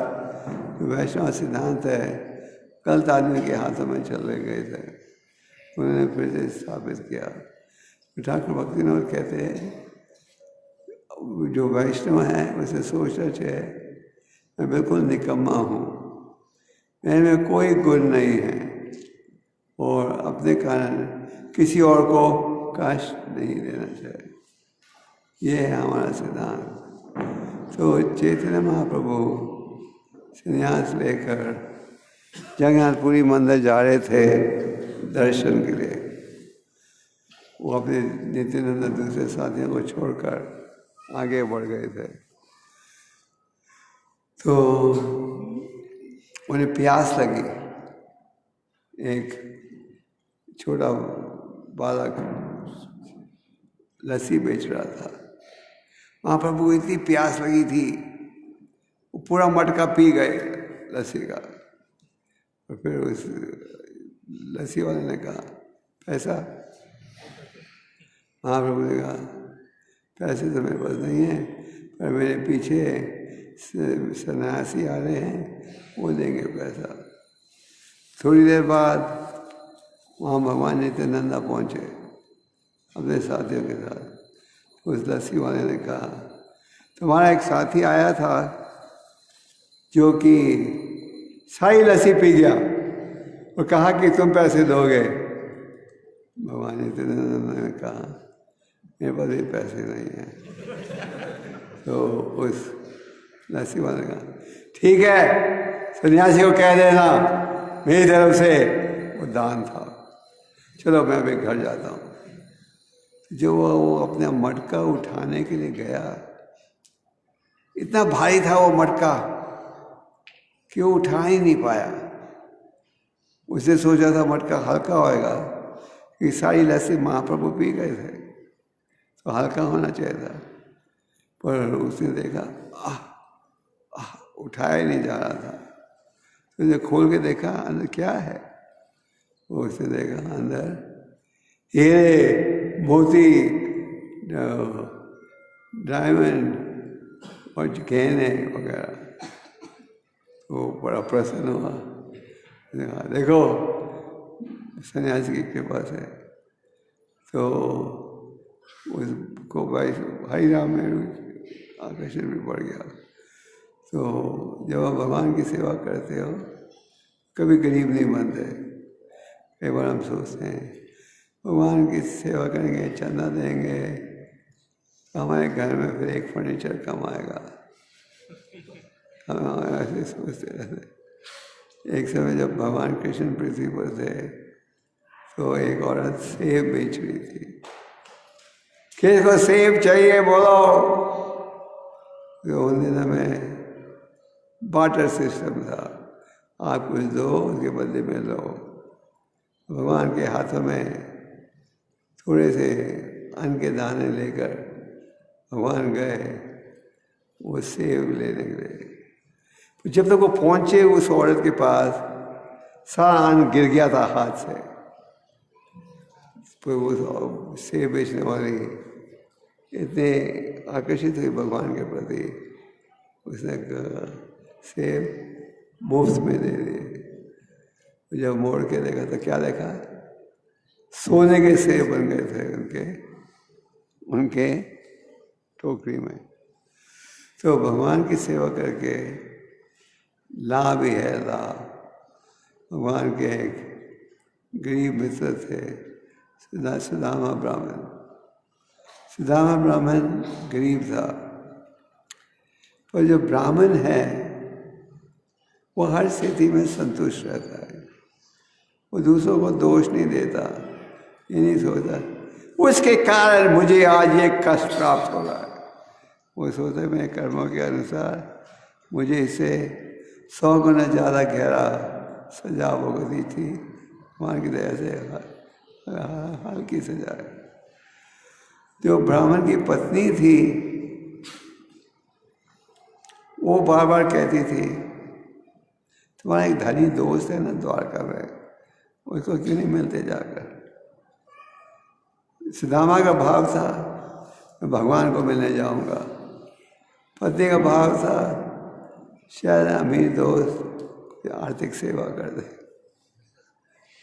वैष्णव सिद्धांत है गलत आदमी के हाथों में चले गए थे, उन्होंने फिर से स्थापित किया। ठाकुर भक्ति विनोद कहते हैं जो वैष्णव है उसे सोच रहे मैं बिल्कुल निकम्मा हूँ, मेरे में कोई गुण नहीं है और अपने कारण किसी और को कष्ट नहीं देना चाहिए। ये है हमारा सिद्धांत। तो चैतन्य महाप्रभु संन्यास लेकर जगन्नाथपुरी मंदिर जा रहे थे दर्शन के लिए। वो अपने नित्यानंद दूसरे साथियों को छोड़कर आगे बढ़ गए थे। तो उन्हें प्यास लगी। एक छोटा बालक लस्सी बेच रहा था। महाप्रभु को इतनी प्यास लगी थी, वो पूरा मटका पी गए लस्सी का। और फिर उस लस्सी वाले ने कहा पैसा। महाप्रभु ने कहा पैसे तो मेरे पास नहीं है, पर मेरे पीछे सन्यासी आ रहे हैं, वो देंगे पैसा। थोड़ी देर बाद वहाँ भगवान नित्यानंदा पहुँचे अपने साथियों के साथ। उस लस्सी वाले ने कहा तुम्हारा एक साथी आया था जो कि सारी लस्सी पी गया और कहा कि तुम पैसे दोगे। भगवान नित्यानंद ने कहा मेरे पास भी पैसे नहीं हैं। तो उस लस्सी वाले ने कहा ठीक है, सन्यासी को कह देना मेरी तरफ से वो दान था, चलो मैं अभी घर जाता हूँ। जो वो अपना मटका उठाने के लिए गया, इतना भारी था वो मटका कि वो उठा ही नहीं पाया। उसने सोचा था मटका हल्का होएगा, कि सारी लस्सी महाप्रभु पी गए थे तो हल्का होना चाहिए था, पर उसने देखा उठाया ही नहीं जा रहा था। तो उसने खोल के देखा अंदर क्या है। वो उसने देखा अंदर हीरे मोती डायमंड और गहने वगैरह। तो बड़ा प्रसन्न हुआ। देखो सन्यासी की कृपा से। तो उसको भाई राम में आकर्षण भी बढ़ गया। तो जब आप भगवान की सेवा करते हो कभी गरीब नहीं बनते। कई बार हम सोचते हैं भगवान की सेवा करेंगे, चंदा देंगे तो हमारे घर में फिर एक फर्नीचर कम आएगा। हम ऐसे सोचते रहते। एक समय जब भगवान कृष्ण पृथ्वी पर थे तो एक औरत सेब बेच रही थी। किसको सेब चाहिए बोलो। तो उन दिनों में बाटर सिस्टम था, आप कुछ दो उसके बदले में लो। भगवान के हाथों में थोड़े से अन्न के दाने लेकर भगवान गए वो सेब लेने के लिए। तो जब तक वो पहुंचे उस औरत के पास, सारा अन्न गिर गया था हाथ से। तो वो सेब बेचने वाली इतने आकर्षित हुई भगवान के प्रति, उसने कहा सेब मुफ्त में दे दिए। जब मोड़ के देखा तो क्या देखा, सोने के सेब बन गए थे उनके उनके टोकरी में। तो भगवान की सेवा करके लाभ ही है लाभ। भगवान के एक गरीब मित्र थे सुदामा ब्राह्मण। सुदामा ब्राह्मण गरीब था, पर जो ब्राह्मण है वो हर स्थिति में संतुष्ट रहता है। वो दूसरों को दोष नहीं देता, ये नहीं सोचता उसके कारण मुझे आज ये कष्ट प्राप्त हो रहा है। वो सोचते मेरे कर्मों के अनुसार मुझे इससे 100 गुना ज़्यादा गहरा सजा भुगतनी थी। भगवान की दया से हल्की सजा है। जो ब्राह्मण की पत्नी थी वो बार बार कहती थी तुम्हारा एक धनी दोस्त है ना द्वारका में, उसको क्यों नहीं मिलते जाकर। सुदामा का भाव था मैं भगवान को मिलने जाऊंगा। पति का भाव था शायद अमीर दोस्त आर्थिक सेवा कर दे।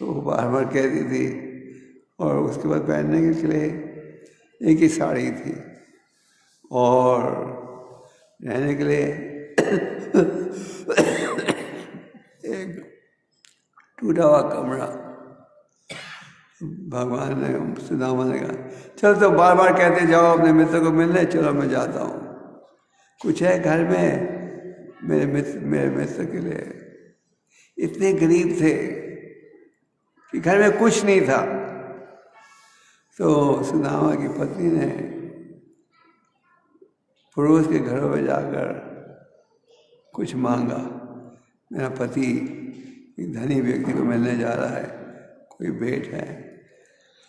तो वो बार बार कहती थी। और उसके बाद पहनने के लिए एक ही साड़ी थी और रहने के लिए एक टूटा हुआ कमरा। भगवान ने सुदामा ने कहा चल तो बार बार कहते जाओ अपने मित्र को मिलने, चलो मैं जाता हूँ। कुछ है घर में मेरे मित्र के लिए। इतने गरीब थे कि घर में कुछ नहीं था। तो सुदामा की पत्नी ने पड़ोस के घरों में जाकर कुछ मांगा। मेरा पति एक धनी व्यक्ति को मिलने जा रहा है, कोई भेंट है।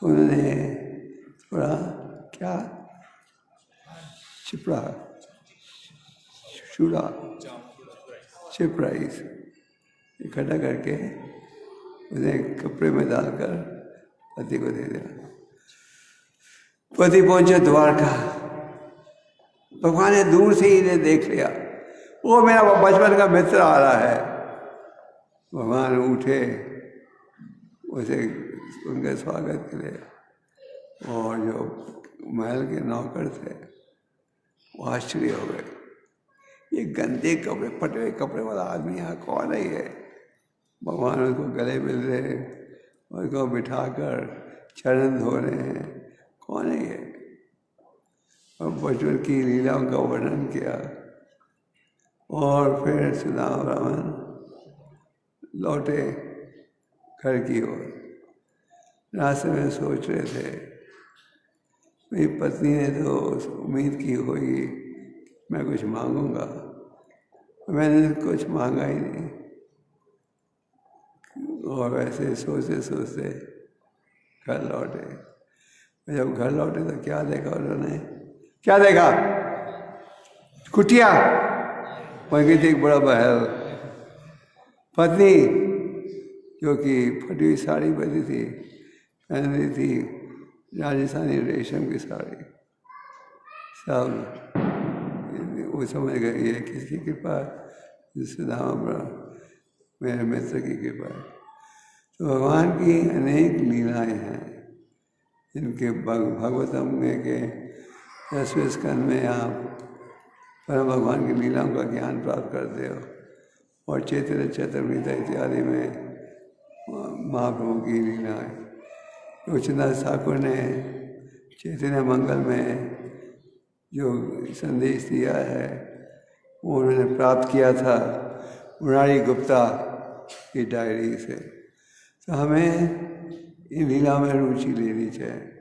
तो उन्होंने थोड़ा क्या चिपड़ा चूड़ा चिप राइस इकट्ठा करके उन्हें कपड़े में डालकर पति को दे दिया। पति पहुंचे द्वारका। भगवान ने दूर से ही इन्हें देख लिया, वो मेरा बचपन का मित्र आ रहा है। भगवान उठे उसे उनके स्वागत के लिए। और जो महल के नौकर थे वो आश्चर्य हो गए, ये गंदे कपड़े फटे हुए कपड़े वाला आदमी यहाँ कौन है ये। भगवान उसको गले मिल रहे, उसको बिठाकर चरण धो रहे हैं, कौन है ये। और बचपन की लीलाओं का वर्णन किया। और फिर सुदामा ब्राह्मण लौटे घर की ओर। रास्ते में सोच रहे थे मेरी पत्नी ने तो उम्मीद की होगी मैं कुछ मांगूंगा, मैंने कुछ मांगा ही नहीं। और वैसे सोचते सोचते घर लौटे। जब घर लौटे तो क्या देखा उन्होंने, क्या देखा, कुटिया बन गई थी, एक बड़ा महल। पत्नी जो कि फटी हुई साड़ी पहनी थी, पहन रही थी राजस्थानी रेशम की साड़ी। सब वो समझ गए ये किसकी कृपा, सुदामा मेरे मित्र की कृपा। तो भगवान की अनेक लीलाएं हैं जिनके भागवतम में के 10वें स्कंद में आप परम भगवान की लीलाओं का ज्ञान प्राप्त करते हो। और चैतन्य चैतन्यता इत्यादि में महाप्रभु की लीलाएं। रोचनाथ ठाकुर ने चैतन्य मंगल में जो संदेश दिया है वो उन्होंने प्राप्त किया था मुरारी गुप्ता की डायरी से। तो हमें इन लीला में रुचि लेनी चाहिए।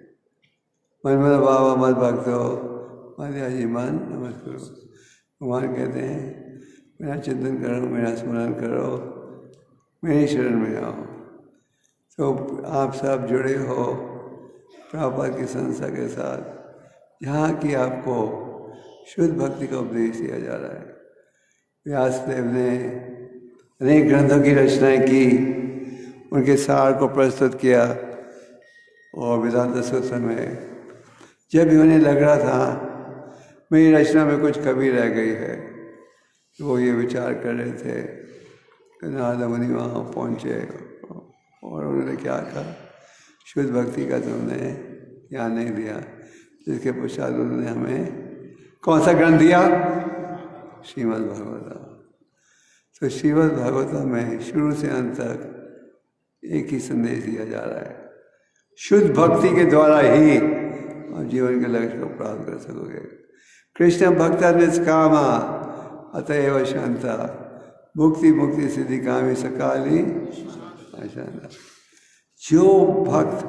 मन मत बाबा मत भक्तो मध्या जी मन नमस् करो। भगवान कहते हैं मेरा चिंतन करो, मेरा स्मरण करो, मेरी शरण में आओ। तो आप सब जुड़े हो प्रभुपाद की संस्था के साथ, जहाँ की आपको शुद्ध भक्ति का उपदेश दिया जा रहा है। व्यासदेव ने अनेक ग्रंथों की रचनाएं की, उनके सार को प्रस्तुत किया। और वेदांत सूत्र में जब भी उन्हें लग रहा था मेरी रचना में कुछ कमी रह गई है, तो वो ये विचार कर रहे थे कि नारद मुनि वहाँ पहुँचे और उन्होंने क्या कहा, शुद्ध भक्ति का तुमने ज्ञान नहीं दिया, जिसके पश्चात उन्होंने हमें कौन सा ग्रंथ दिया? श्रीमद् भागवतम। तो श्रीमद् भागवतम में शुरू से अंत तक एक ही संदेश दिया जा रहा है, शुद्ध भक्ति के द्वारा ही आप जीवन के लक्ष्य को प्राप्त कर सकोगे। कृष्ण भक्त निष्कामा अतएव शांता मुक्ति मुक्ति सिद्धि कामी सकाली अशांता। जो भक्त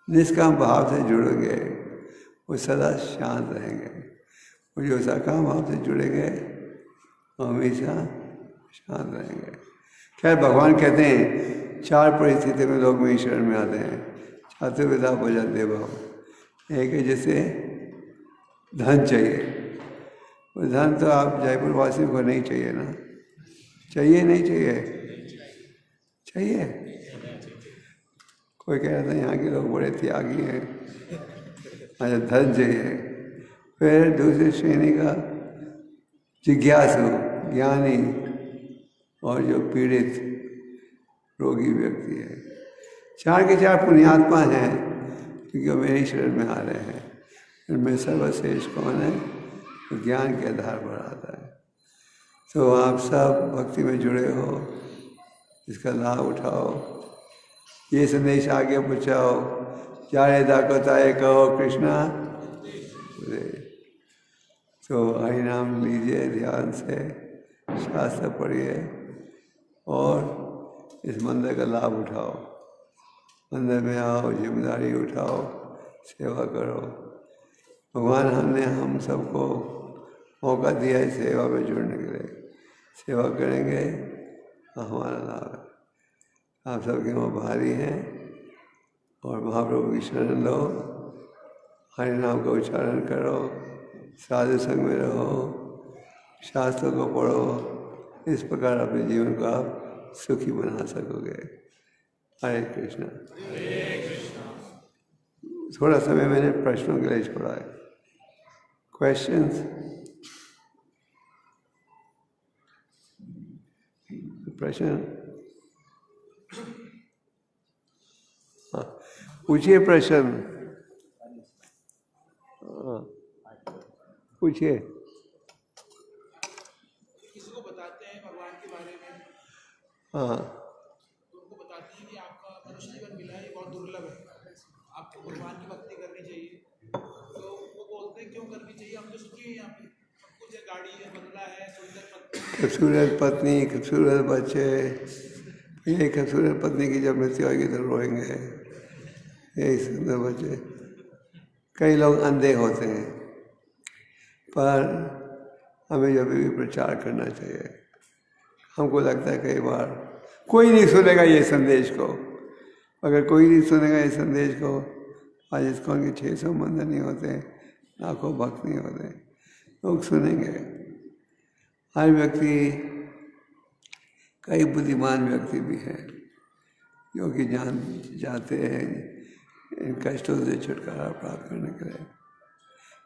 निष्काम भाव से जुड़ेंगे वो सदा शांत रहेंगे, और जो सकाम भाव से जुड़ेंगे वो हमेशा शांत रहेंगे। खैर भगवान कहते हैं 4 परिस्थिति में लोग मेरी शरण में आते हैं। छात्रविदा भजन देव। एक है जैसे धन चाहिए, वो धन तो आप जयपुर वासियों को नहीं चाहिए ना? चाहिए नहीं चाहिए? चाहिए। कोई कह रहा था यहाँ के लोग बड़े त्यागी हैं। अच्छा, धन चाहिए। फिर दूसरी श्रेणी का जिज्ञासु, ज्ञानी, और जो पीड़ित रोगी व्यक्ति है। 4 के 4 पुण्यात्मा हैं, क्योंकि वो मेरी शरण में आ रहे हैं। उनमें सर्वश्रेष्ठ कौन है? तो ज्ञान के आधार पर आता है। तो आप सब भक्ति में जुड़े हो, इसका लाभ उठाओ, ये संदेश आगे पहुँचाओ। चाहे दाकोताए कहो कृष्णा। तो हरि नाम लीजिए ध्यान से, शास्त्र पढ़िए और इस मंदिर का लाभ उठाओ। मंदिर में आओ, जिम्मेदारी उठाओ, सेवा करो। भगवान हमने हम सबको मौका दिया है सेवा में जुड़ने के लिए। सेवा करेंगे तो हमारा लाभ है। आप सबके वहाँ भारी हैं और महाप्रभु की शरण लो, हरि नाम का उच्चारण करो, साधु संग में रहो, शास्त्रों को पढ़ो। इस प्रकार अपने जीवन को आप सुखी बना सकोगे। हरे कृष्णा। थोड़ा समय मैंने प्रश्नों के लिए छोड़ा है। क्वेश्चंस? प्रश्न? हाँ, पूछिए प्रश्न। हाँ, पूछिए। किसी को बताते हैं भगवान के बारे में, हाँ, तो उनको बताते हैं कि आपका मनुष्य जीवन मिला है, ये बहुत दुर्लभ है, आपको भगवान की भक्ति करनी चाहिए। तो वो बोलते हैं क्यों करनी चाहिए? हम तो सुखी हैं यहाँ पे, सब कुछ है, गाड़ी है, बंगला है, सुंदर पत्नी, खूबसूरत पत्नी, खूबसूरत बच्चे। ये खूबसूरत पत्नी की जब मृत्यु आएगी तो रोएंगे, यही सुंदर बच्चे। कई लोग अंधे होते हैं, पर हमें जब भी प्रचार करना चाहिए। हमको लगता है कई बार कोई नहीं सुनेगा ये संदेश को। अगर कोई नहीं सुनेगा इस संदेश को, आज ISKCON के 600 मंदिर नहीं होते, लाखों भक्त नहीं होते, लोग सुनेंगे। हर व्यक्ति, कई बुद्धिमान व्यक्ति भी हैं जो कि जाते हैं इन कष्टों से छुटकारा प्राप्त करने के लिए।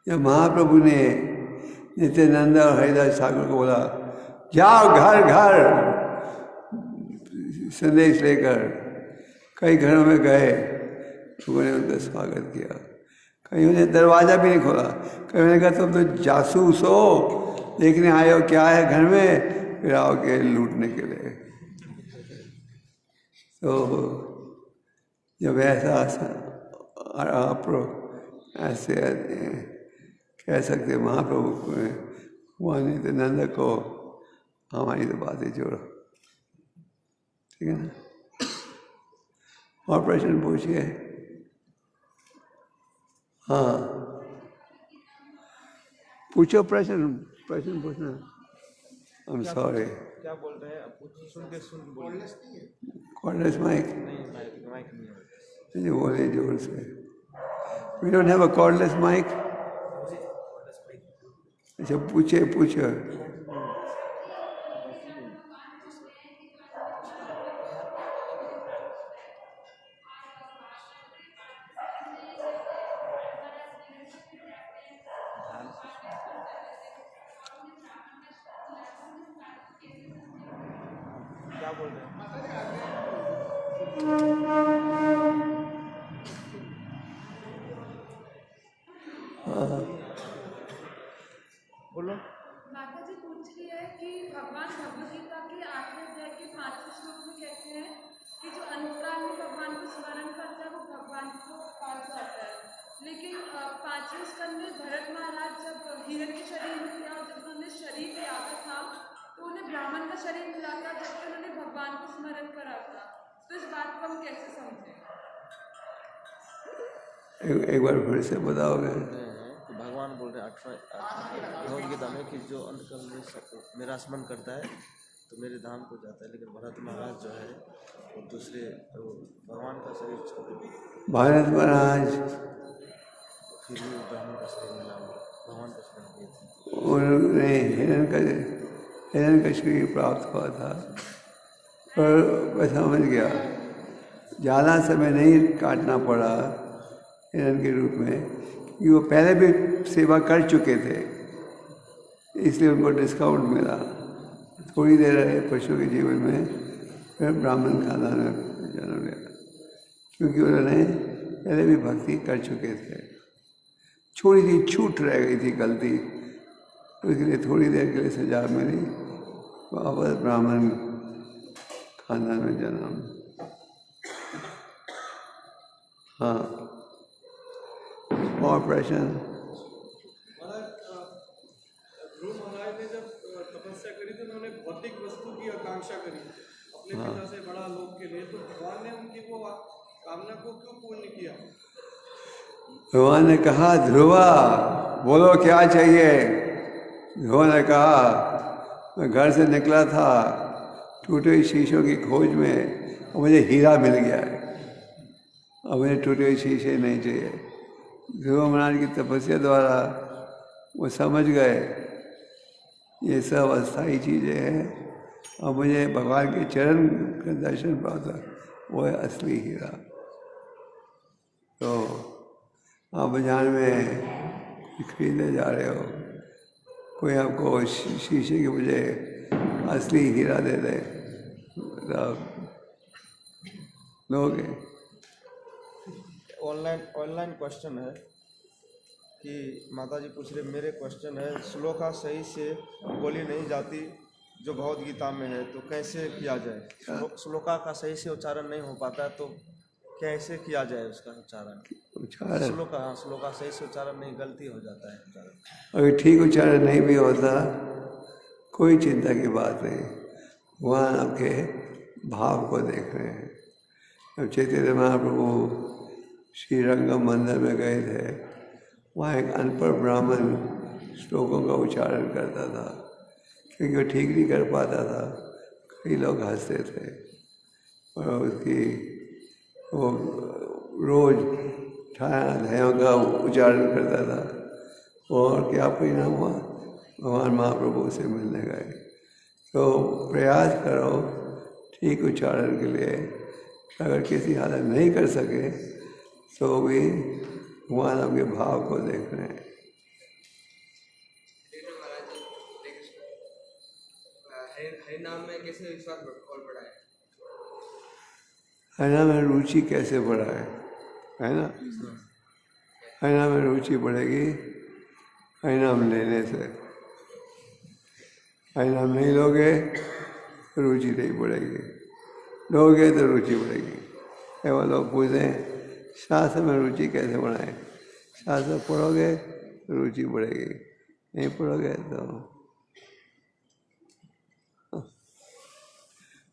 जब महाप्रभु ने नित्यानंद और हरिदास ठाकुर को बोला जाओ घर घर संदेश लेकर, कई घरों में गए, लोगों ने उनका स्वागत किया। कहीं उन्हें दरवाज़ा भी नहीं खोला। कहीं उन्होंने कहा तुम तो जासूस हो, देखने आए हो क्या है घर में, फिर आओगे लूटने के लिए। तो जब ऐसा आप ऐसे कह सकते महाप्रभु को, नित्यानंद को, हमारी तो बातें जोड़ो, ठीक है ना? और प्रश्न पूछिए। हाँ, पूछो प्रश्न पूछना। I am sorry. क्या बोल रहे हैं आप? सुन के बोलिए। कॉर्डलेस माइक नहीं, माइक नहीं है। बोले जोर से। We don't have a cordless mic. अच्छा, पूछे। क्या बोल रहे हैं? भगवान भगवद गीता के 8वें अध्याय के 5वें श्लोक में कहते हैं कि जो अंतकाल में भगवान को स्मरण करता है वो भगवान को पास जाता है। लेकिन 5वें स्कंद में भरत महाराज जब हिरण के शरीर में थे और जब उन्होंने शरीर त्यागा था तो उन्हें ब्राह्मण का शरीर मिला था, जबकि उन्होंने भगवान को स्मरण करा था। तो इस बात को हम कैसे समझें? एक बार फिर से बताओगे? तो भगवान बोल रहे हैं भगवद गीता में कि जो अंतकाल में मेरा स्मरण करता है तो मेरे धाम को जाता है, लेकिन भरत महाराज जो है वो दूसरे भगवान का शरीर छोड़ भारत महाराज फिर भी ब्राह्मण का शरीर मिला, भगवान का शरीर किए थे। उन्होंने हिरण का शरीर प्राप्त हुआ था, पर मैं समझ गया ज़्यादा समय नहीं काटना पड़ा हिरण के रूप में, क्योंकि वो पहले भी सेवा कर चुके थे, इसलिए उनको डिस्काउंट मिला। थोड़ी देर रहे पशु के जीवन में, फिर ब्राह्मण खानदान में जन्म लिया, क्योंकि उन्होंने पहले भी भक्ति कर चुके थे। छोटी सी छूट रह गई थी गलती, उसके लिए थोड़ी देर के लिए सजा मिली, वापस ब्राह्मण खानदान में जन्म। हाँ, और प्रश्न? ध्रुव महाराज ने जब तपस्या करी थी उन्होंने भौतिक वस्तु की आकांक्षा करी अपने पिता से बड़ा लोक के लिए, तो भगवान ने उनकी वो कामना को क्यों पूर्ण किया? भगवान ने कहा ध्रुवा बोलो क्या चाहिए? ध्रुव ने कहा मैं घर से निकला था टूटे हुए शीशों की खोज में, और मुझे हीरा मिल गया है, अब मुझे टूटे हुए शीशे नहीं चाहिए। ध्रुव महाराज की तपस्या द्वारा वो समझ गए ये सब अस्थाई चीज़ें हैं, और मुझे भगवान के चरण का दर्शन पाता, वो है असली हीरा। तो आप बाजार में खरीदने जा रहे हो, कोई आपको शीशे के बजाय असली हीरा दे दे, मतलब लोगे? ऑनलाइन क्वेश्चन है कि माता जी पूछ रहे, मेरे क्वेश्चन है श्लोका सही से बोली नहीं जाती जो भगवद गीता में है, तो कैसे किया जाए? श्लोका का सही से उच्चारण नहीं हो पाता है, तो कैसे किया जाए उसका उच्चारण? श्लोका सही से उच्चारण नहीं, गलती हो जाता है उच्चारण। अगर ठीक उच्चारण नहीं भी होता कोई चिंता की बात नहीं, भगवान आपके भाव को देख रहे हैं। अब चैतन्य महाप्रभु श्रीरंगम मंदिर में गए थे, वहाँ एक अनपढ़ ब्राह्मण श्लोकों का उच्चारण करता था, क्योंकि वो ठीक नहीं कर पाता था, कई लोग हंसते थे, और उसकी वो रोज 18 अध्यायों का उच्चारण करता था। और क्या परिणाम हुआ? भगवान महाप्रभु से मिलने गए। तो प्रयास करो ठीक उच्चारण के लिए, अगर किसी हालत नहीं कर सके तो भी भगवान आपके भाव को देख रहे हैं। हरिनाम में कैसे विश्वास और बढ़ा है? हरिनाम में रुचि कैसे बढ़ाए, है ना? हरिनाम में रुचि बढ़ेगी हरिनाम लेने से। हरिनाम नहीं लोगे तो रुचि नहीं बढ़ेगी, लोगे तो रुचि बढ़ेगी। एवं लोग पूछते शास्त्र में रुचि कैसे बढ़ाएं? शास्त्र पढ़ोगे तो रुचि बढ़ेगी, नहीं पढ़ोगे तो।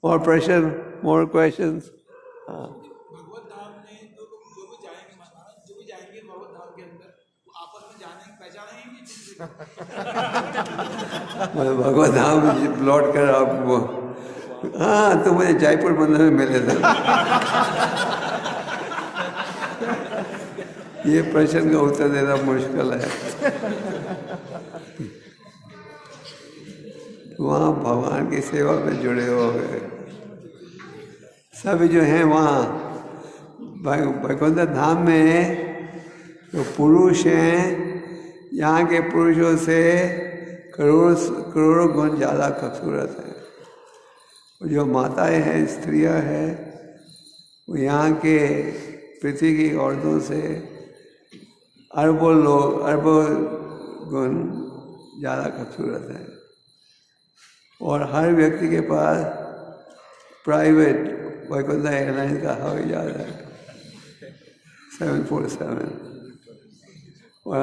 और प्रश्न, मोर क्वेश्चंस? हाँ, भगवत धाम में तो लोग जो भी जाएंगे महाराज, जो भी जाएंगे भगवत धाम के अंदर, वो आपस में जाने पहचानेंगे मैं भगवत धाम लौट कर आप वो, हाँ तो मुझे जयपुर मंदिर में मिले थे। ये प्रश्न का उत्तर देना मुश्किल है। वहाँ भगवान की सेवा में जुड़े हो गए सभी जो हैं वहाँ वैकुंठ धाम में। जो पुरुष हैं, यहाँ के पुरुषों से करोड़ों गुण ज़्यादा खूबसूरत हैं। जो माताएं हैं, स्त्रियां हैं, वो यहाँ के पृथ्वी की औरतों से अरबों गुण ज़्यादा खूबसूरत हैं। और हर व्यक्ति के पास प्राइवेट वैकुंठ एयरलाइंस का हवाई जहाज है 747। और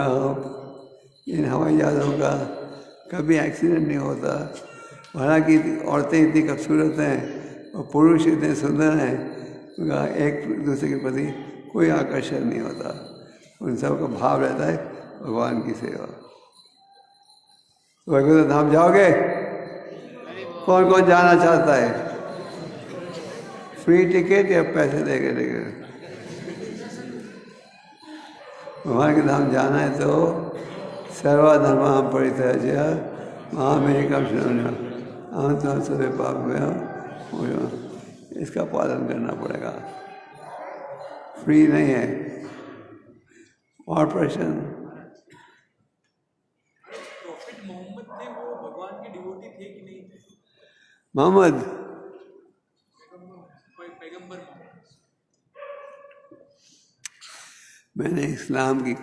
इन हवाई जहाज़ों का कभी एक्सीडेंट नहीं होता। हालांकि औरतें इतनी खूबसूरत हैं और पुरुष इतने सुंदर हैं, उनका एक दूसरे के प्रति कोई आकर्षण नहीं होता। उन सब का भाव रहता है भगवान की सेवा। वैकुंठ धाम जाओगे? कौन कौन जाना चाहता है? फ्री टिकट या पैसे देके टिकट? भगवान के धाम जाना है तो सर्वधर्मान् परित्यज्य मामेकं शरणं अहं त्वं सर्वपापेभ्यो मोक्षयिष्यामि। इसका पालन करना पड़ेगा, फ्री नहीं है। और प्रश्न? प्रॉफिट मोहम्मद थे वो भगवान के डिवोटी थे कि नहीं थे? मोहम्मद पैगंबर मैंने इस्लाम की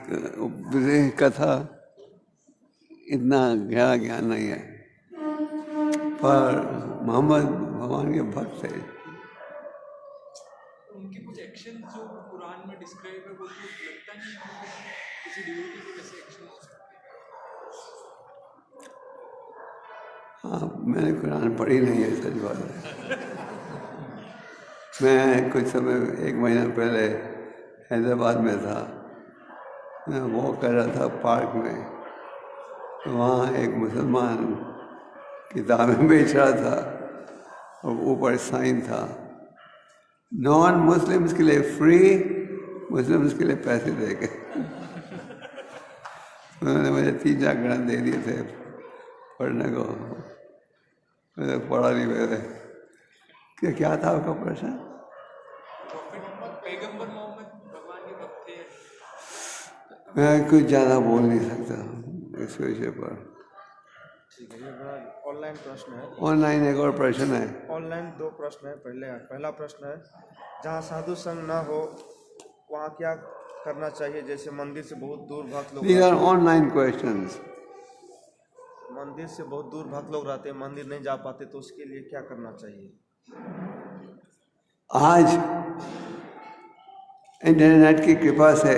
कथा इतना गहरा ज्ञान नहीं है, पर मोहम्मद भगवान के भक्त थे। उनके कुछ एक्शन जो कुरान में डिस्क्राइब है वो तो लगता नहीं है किसी डिवोटी के कैसे एक्शन हो सकते। हाँ, मैंने कुरान पढ़ी नहीं है, सच बात है। मैं कुछ समय 1 महीना पहले हैदराबाद में था। मैं वॉक कर रहा था पार्क में, तो वहाँ एक मुसलमान किताबें बेच रहा था और ऊपर साइन था नॉन मुस्लिम्स के लिए फ्री, मुस्लिम्स के लिए पैसे देके। उन्होंने मुझे 3-4 ग्रंथ दे दिए थे पढ़ने को। मैंने पढ़ा नहीं मेरे कि क्या था आपका प्रश्न? पैगंबर मोहम्मद भगवान के भक्त थे। मैं कुछ ज़्यादा बोल नहीं सकता इस विषय पर। ठीक है, ये बड़ा ऑनलाइन प्रश्न है। ऑनलाइन एक और प्रश्न है। ऑनलाइन 2 प्रश्न है। पहला प्रश्न है, जहाँ साधु संग ना हो वहाँ क्या करना चाहिए? जैसे मंदिर से बहुत दूर भक्त लोग These are online questions. मंदिर से बहुत दूर भक्त लोग रहते हैं, मंदिर नहीं जा पाते, तो उसके लिए क्या करना चाहिए? आज इंटरनेट की कृपा से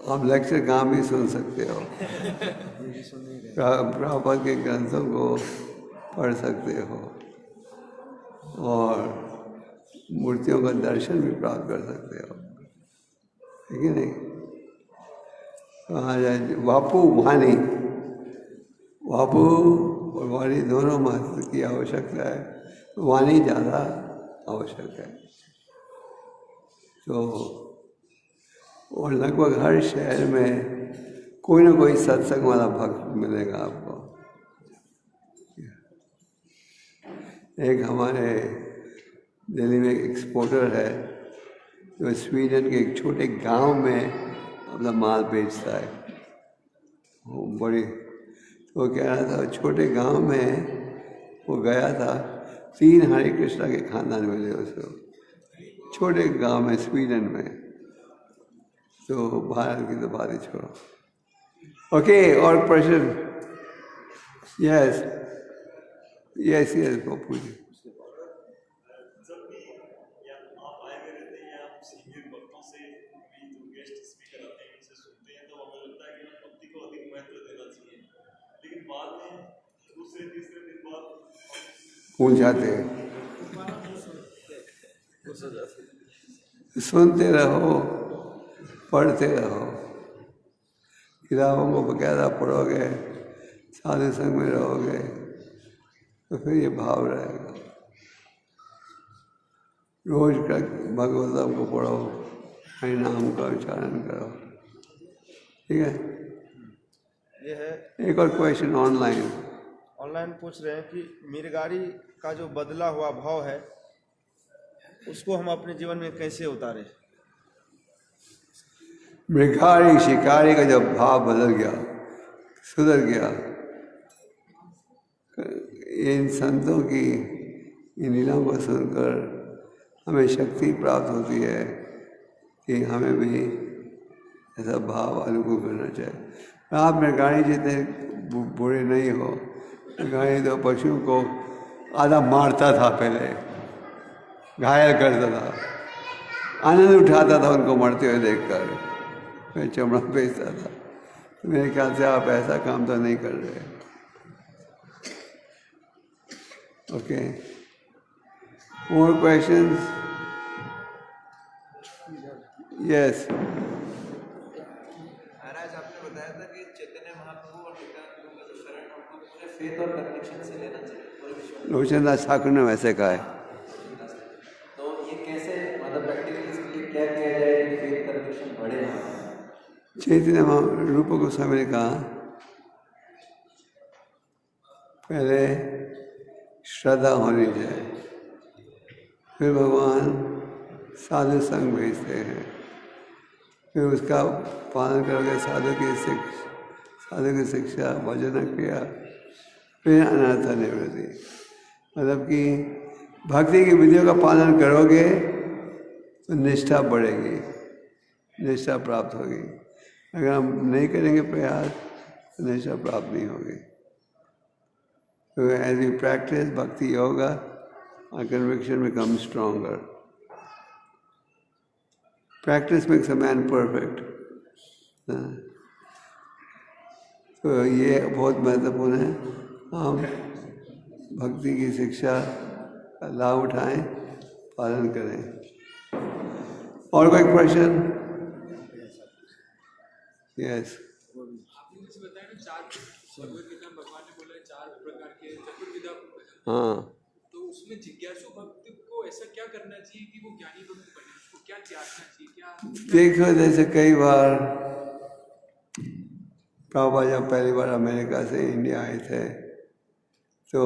आप लेक्चर कहाँ भी सुन सकते हो। प्रभुपाद के ग्रंथों को पढ़ सकते हो और मूर्तियों का दर्शन भी प्राप्त कर सकते हो, है कि नहीं? वापू वाणी, वापू और वाणी दोनों महत्व की आवश्यकता है, वाणी ज़्यादा आवश्यक है। तो और लगभग हर शहर में कोई ना कोई सत्संग वाला भक्त मिलेगा आपको। एक हमारे दिल्ली में एक एक्सपोर्टर है जो स्वीडन के एक छोटे गांव में अपना माल बेचता है। वो बड़ी, वो कह रहा था छोटे गांव में वो गया था, 3 हरे कृष्णा के खानदान मिले उसको, छोटे गांव में स्वीडन में। तो भारत की तो बात ही छोड़ो। ओके, और प्रश्न? Yes yes yes Pappu ji. जब भी आप आए हुए रहते हैं या आप सीनियर भक्तों से भी जो गेस्ट स्पीकर आते हैं उनसे सुनते हैं, तो हमें लगता है कि भक्ति को अधिक महत्व देना चाहिए, लेकिन बाद में दूसरे तीसरे दिन बाद भूल जाते हैं। सुनते रहो, पढ़ते रहो, किताबों को बकायदा पढ़ोगे, साधु संग में रहोगे, तो फिर ये भाव रहेगा। रोज का भगवतम को पढ़ो, हरि नाम का उच्चारण करो, ठीक है? ये है, एक और क्वेश्चन ऑनलाइन पूछ रहे हैं कि मिर्गारी का जो बदला हुआ भाव है उसको हम अपने जीवन में कैसे उतारें? मृगारी शिकारी का जब भाव बदल गया, सुधर गया, इन संतों की इन लीलाओं को सुनकर हमें शक्ति प्राप्त होती है कि हमें भी ऐसा भाव अनुकूल करना चाहिए। आप मृगारी जितने बुरे नहीं हो, गाय तो पशुओं को आधा मारता था, पहले घायल करता था, आनंद उठाता था उनको मरते हुए देखकर, फिर चमड़ा बेचता था। तो मेरे ख्याल से आप ऐसा काम तो नहीं कर रहे। Okay, more questions? यस। महाराज, आपने बताया था कि चैतन्य महाप्रभु और नित्यानंद का जो शरण है उनको पूरे फेथ और कन्विक्शन से लेना चाहिए, पूरे विश्वास। लोचनदास ठाकुर ने वैसे कहा है। तो ये कैसे, मतलब प्रैक्टिकली इसके लिए क्या किया जाए कि फेथ कन्विक्शन बढ़े? चैतन्य रूप गोस्वामी ने कहा, पहले श्रद्धा होनी चाहिए, फिर भगवान साधु संग भेजते हैं, फिर उसका पालन करके साधु की शिक्षा, भजन क्रिया, फिर अनर्थ निवृत्ति। मतलब कि भक्ति की विधियों का पालन करोगे तो निष्ठा बढ़ेगी, निष्ठा प्राप्त होगी। अगर हम नहीं करेंगे प्रयास तो निष्ठा प्राप्त नहीं होगी। So as you practice bhakti yoga, our conviction becomes stronger. Practice makes a man perfect. तो ये बहुत महत्वपूर्ण है, हम भक्ति की शिक्षा का लाभ उठाएं, पालन करें। और कोई प्रश्न? यस। आपने जैसे बताया ना, 4 भगवद गीता भगवान ने बोला है 4 प्रकार के चतुर्विधा। हाँ, तो उसमें जिज्ञासु भक्त को ऐसा क्या करना चाहिए कि वो ज्ञानी भक्त बने? उसको क्या त्यागना चाहिए? क्या देखो, जैसे कई बार प्रभुपाद जब पहली बार अमेरिका से इंडिया आए थे तो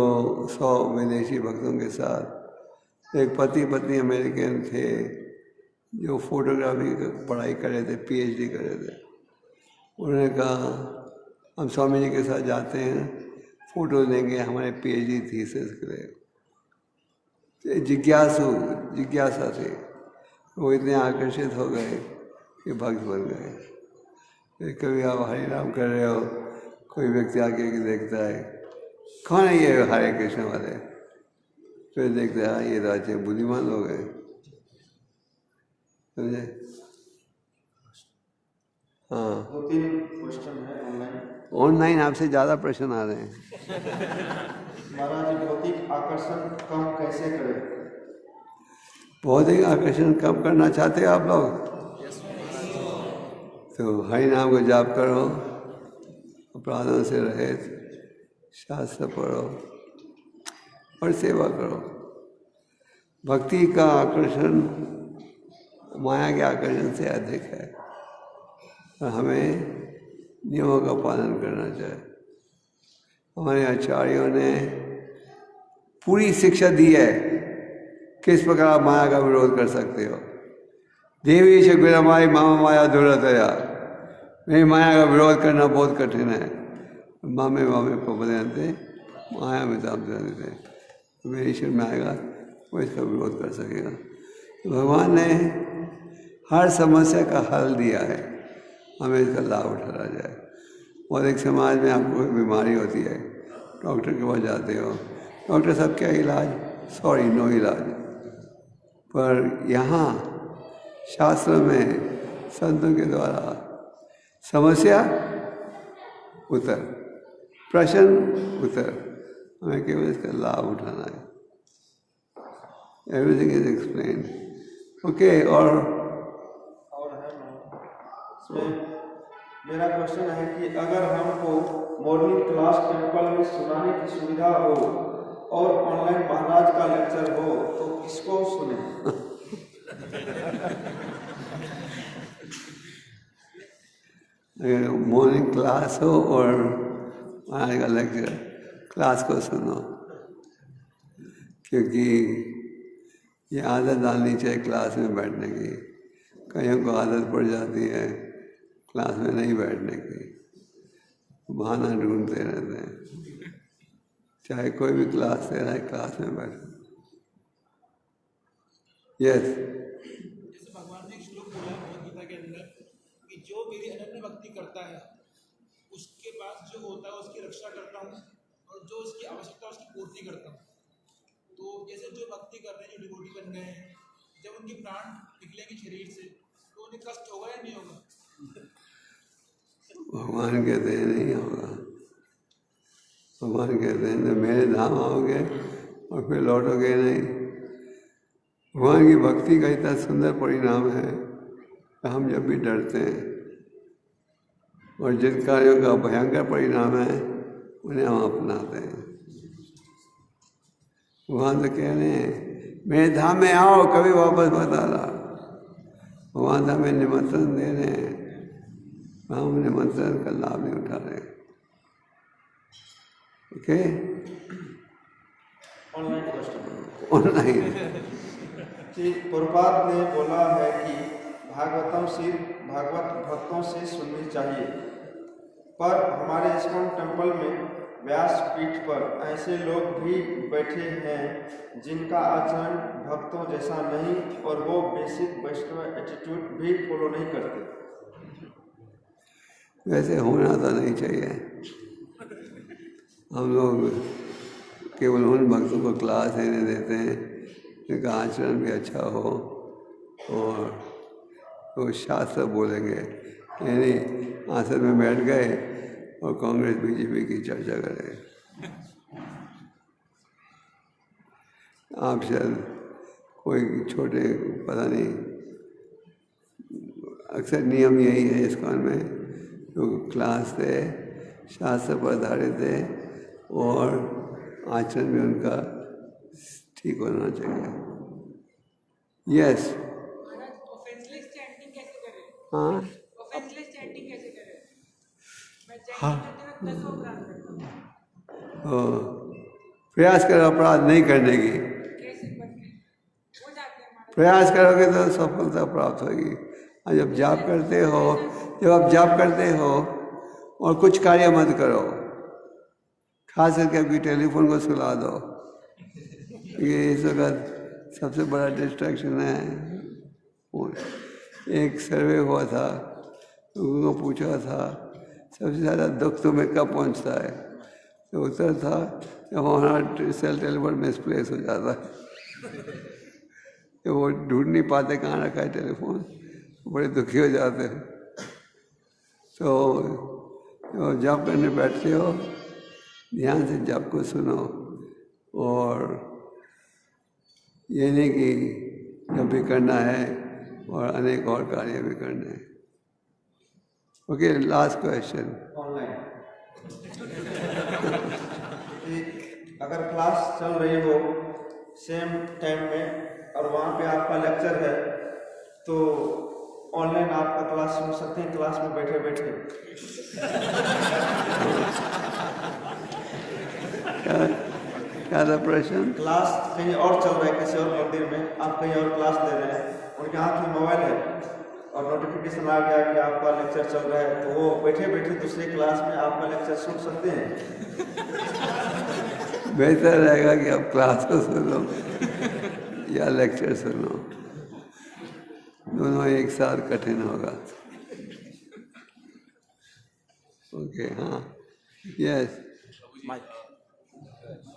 100 विदेशी भक्तों के साथ एक पति पत्नी अमेरिकन थे जो फोटोग्राफी की पढ़ाई कर रहे थे, PhD कर रहे थे। उन्होंने कहा, हम स्वामी जी के साथ जाते हैं, फोटो देंगे हमारे PhD थीसिस के लिए। जिज्ञासा थी, वो इतने आकर्षित हो गए कि भक्त बन गए। फिर कभी आप हरे राम कर रहे हो, कोई व्यक्ति आके देखता है, कौन है ये हरे कृष्ण वाले? फिर देखते हैं ये तो अच्छे बुद्धिमान हो गए, समझे? हाँ, 2-3 क्वेश्चन है ऑनलाइन। ऑनलाइन आपसे ज़्यादा प्रश्न आ रहे हैं। महाराज, भौतिक आकर्षण कम कैसे करें? भौतिक आकर्षण कम करना चाहते हैं आप लोग? तो हरि नाम को जाप करो, अपराधों से रहित, शास्त्र पढ़ो और सेवा करो। भक्ति का आकर्षण माया के आकर्षण से अधिक है, और हमें नियमों का पालन करना चाहिए। हमारे आचार्यों ने पूरी शिक्षा दी है किस प्रकार आप माया का विरोध कर सकते हो। देवी शकुर हमारी मामा माया दुरतया, मेरी माया का विरोध करना बहुत कठिन है। मामे प्रबंधते माया में तामते, मेरी ईश्वर में आएगा वो इसका विरोध कर सकेगा। तो भगवान ने हर समस्या का हल दिया है, हमें इसका लाभ उठाना जाए। और एक समाज में आपको कोई बीमारी होती है, डॉक्टर के पास जाते हो, डॉक्टर साहब क्या इलाज? सॉरी, नो इलाज। पर यहाँ शास्त्र में संतों के द्वारा समस्या उत्तर, प्रश्न उत्तर, हमें केवल इसका लाभ उठाना है। Everything is explained. ओके, और है इसमें मेरा क्वेश्चन है कि अगर हमको मॉर्निंग क्लास टेम्पल में सुनाने की सुविधा हो और ऑनलाइन महाराज का लेक्चर हो तो किसको सुने? मॉर्निंग क्लास हो और महाराज का लेक्चर, क्लास को सुनो, क्योंकि ये आदत डालनी चाहिए क्लास में बैठने की। कईयों को आदत पड़ जाती है क्लास में नहीं बैठने की, बहाना ढूंढते रहते हैं। चाहे कोई भी क्लास दे रहा है, क्लास में बैठो। यस। जैसे भगवान ने एक श्लोक बोला है भगवद गीता के अंदर कि जो मेरी अनन्य भक्ति करता है उसके पास जो होता है उसकी रक्षा करता हूँ, और और जो उसकी आवश्यकता है उसकी पूर्ति करता हूँ। तो जैसे जो भक्ति कर रहे हैं, जो डिवोटी बन गए हैं, जब उनके प्राण निकलेंगे शरीर से तो उन्हें कष्ट होगा या नहीं होगा? भगवान कहते हैं नहीं होगा। भगवान कहते हैं तो मेरे धाम आओगे और फिर लौटोगे नहीं। भगवान की भक्ति का इतना सुंदर परिणाम है कि हम जब भी डरते हैं और जिन कार्यों का भयंकर परिणाम है उन्हें हम अपनाते हैं। भगवान तो कह रहे हैं मेरे धाम में आओ, कभी वापस मत आना। भगवान तो हमें निमंत्रण दे रहे हैं, हम निमंत्रण का लाभ नहीं उठा रहे। Okay, online question. ऑनलाइन कि प्रभुपाद ने बोला है कि भागवतम सिर्फ भागवत भक्तों से सुननी चाहिए, पर हमारे इस्कॉन टेम्पल में व्यास पीठ पर ऐसे लोग भी बैठे हैं जिनका आचरण भक्तों जैसा नहीं और वो बेसिक वैष्णव एटीट्यूड भी फॉलो नहीं करते। वैसे होना तो नहीं चाहिए। हम लोग केवल उन भक्तों को क्लास लेने देते हैं जिनका आचरण भी अच्छा हो और वो शास्त्र बोलेंगे, यानी आसन में बैठ गए और कांग्रेस बीजेपी की चर्चा करें। आप शायद कोई छोटे पता नहीं, अक्सर नियम यही है इस्कॉन में, जो क्लास दे, शास्त्र पर आधारित है और आचरण भी उनका ठीक होना चाहिए। यस, ऑफेंसलेस चैंटिंग कैसे करें? हाँ ऑफेंसलेस चैंटिंग कैसे करें? मैं हाँ। चैंटिंग करते वक्त 10 अपराध करता हूँ। प्रयास करो अपराध नहीं करने की। कैसे बनते हो जाते हैं हमारे? प्रयास करोगे तो सफलता प्राप्त होगी। और जब जाप करते हो, जब आप जाप करते हो और कुछ कार्य मत करो, खास करके आपकी टेलीफोन को सुला दो, ये इस वक्त सबसे बड़ा डिस्ट्रैक्शन है। एक सर्वे हुआ था, लोगों को पूछा था सबसे ज़्यादा दुख तुम्हें कब पहुंचता है, तो उत्तर था जब हमारा सेल टेलीफोन मिसप्लेस हो जाता है, तो वो ढूंढ नहीं पाते कहाँ रखा है टेलीफोन, बड़े दुखी हो जाते हैं। तो जब करने बैठते हो ध्यान से जप को सुनो, और ये नहीं कि जब भी करना है और अनेक और कार्य भी करने हैं। Okay, last question. ऑनलाइन अगर क्लास चल रही हो सेम टाइम में और वहाँ पे आपका लेक्चर है, तो ऑनलाइन आपका क्लास सुन सकते हैं क्लास में बैठे बैठे। क्या था प्रश्न? क्लास कहीं और चल रहा है किसी और मंदिर में, आप कहीं और क्लास ले रहे हैं, उनके हाथ में मोबाइल है और नोटिफिकेशन आ गया कि आपका लेक्चर चल रहा है, तो वो बैठे बैठे दूसरे क्लास में आपका लेक्चर सुन सकते हैं। बेहतर रहेगा कि आप क्लास को सुनो या लेक्चर सुनो, दोनों एक साथ कठिन होगा। ओके, हाँ, यस,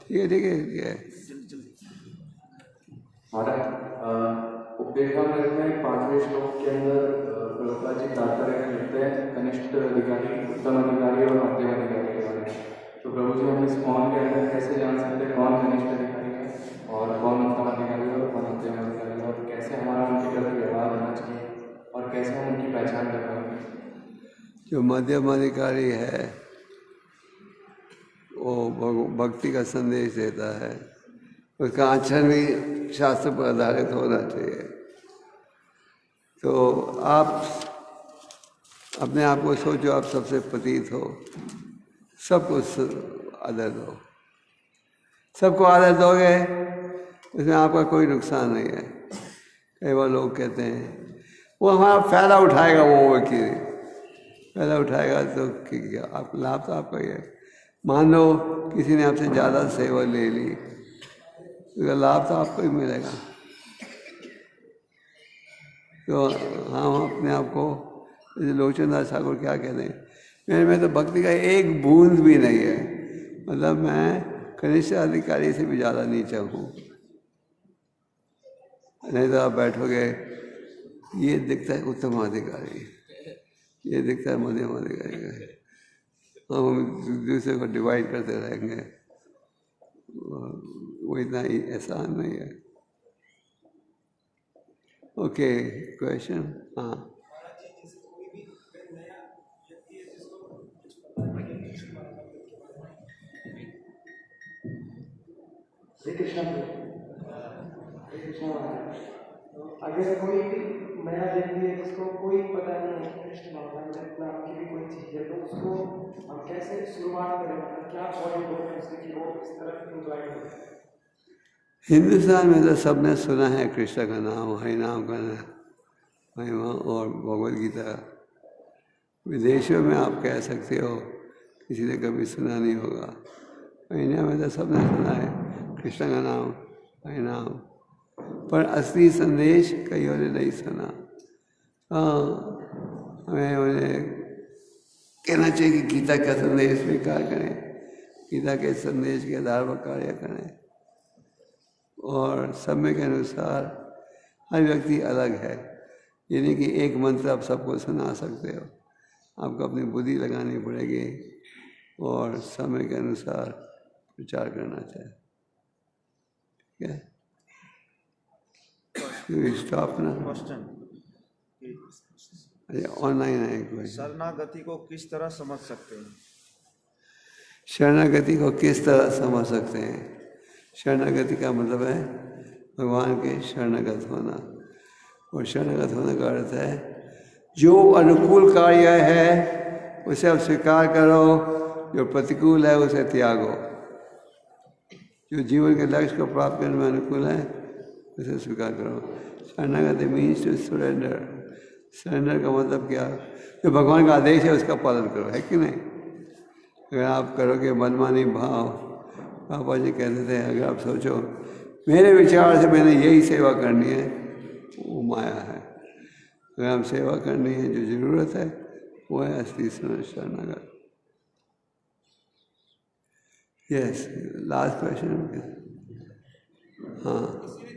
ठीक है ठीक है ठीक है। उपदेशामृत में 5वें श्लोक के अंदर प्रभुपाद जी तात्पर्य लिखते हैं कनिष्ठ अधिकारी, उत्तम अधिकारी और मध्यम अधिकारी के बारे में। तो प्रभु जी हम इस कौन के अंदर कैसे जान सकते हैं कौन कनिष्ठ अधिकारी है और कौन उत्तम अधिकारी है और कौन मध्यम अधिकारी है, और कैसे हमारा उनके प्रति व्यवहार होना चाहिए और कैसे हम उनकी पहचान कर पाएंगे? जो मध्यम अधिकारी है वो भक्ति का संदेश देता है, उसका आचरण भी शास्त्र पर आधारित होना चाहिए। तो आप अपने आप को सोचो आप सबसे पतित हो, सबको आदर दो, सबको आदर दोगे उसमें आपका कोई नुकसान नहीं है। कई बार लोग कहते हैं वो हमारा फ़ायदा उठाएगा, वो वकील फ़ायदा उठाएगा तो क्या, आपका लाभ तो आपका ही है। मान लो किसी ने आपसे ज़्यादा सेवा ले ली, उसका लाभ तो आपको ही मिलेगा। तो हम अपने आप को, जैसे लोचन दास ठाकुर क्या कहते हैं, मेरे में तो भक्ति का एक बूंद भी नहीं है, मतलब मैं कनिष्ठ अधिकारी से भी ज़्यादा नीचा हूँ। नहीं तो आप बैठोगे, ये दिखता है उत्तम अधिकारी, ये दिखता है मध्यम अधिकारी, हम दूसरे को डिवाइड करते रहेंगे, वो इतना ही आसान नहीं है। Okay, question. हाँ, अगर कोई भी नया व्यक्ति है जिसको कोई पता नहीं है कृष्ण भगवान नाम की भी कोई चीज़ है, तो उसको हम कैसे शुरुआत करें, क्या पॉइंट होगा उससे कि वो इस तरफ इंक्लाइन हो? हिंदुस्तान में तो सबने सुना है कृष्ण का नाम, हरि नाम का महिमा और भगवद गीता। विदेशों में आप कह सकते हो किसी ने कभी सुना नहीं होगा, इंडिया में तो सबने सुना है कृष्ण का नाम, हरि नाम, पर असली संदेश कईयों ने नहीं सुना। हमें उन्हें कहना चाहिए कि गीता का संदेश स्वीकार करें, गीता के संदेश के आधार पर कार्य करें, और समय के अनुसार हर व्यक्ति अलग है। ये नहीं कि एक मंत्र आप सबको सुना सकते हो, आपको अपनी बुद्धि लगानी पड़ेगी और समय के अनुसार विचार करना चाहिए। ठीक है, स्टॉप ना। क्वेश्चन, ऑनलाइन है कोई। शरणागति को किस तरह समझ सकते हैं? शरणागति को किस तरह समझ सकते हैं? शरणागति का मतलब है भगवान के शरणागत होना, और शरणागत होने का अर्थ है जो अनुकूल कार्य है उसे आप स्वीकार करो, जो प्रतिकूल है उसे त्यागो। जो जीवन के लक्ष्य को प्राप्त करने में अनुकूल है उसे स्वीकार करो। शरणागति मीन्स टू सरेंडर। सरेंडर का मतलब क्या? जो भगवान का आदेश है उसका पालन करो, है कि नहीं? अगर आप करोगे मनमानी भाव, पापा जी कहते थे अगर आप सोचो मेरे विचार से मैंने यही सेवा करनी है, वो माया है। अगर हम सेवा करनी है जो जरूरत है वो है असली शरणागत। Yes, last question. हाँ,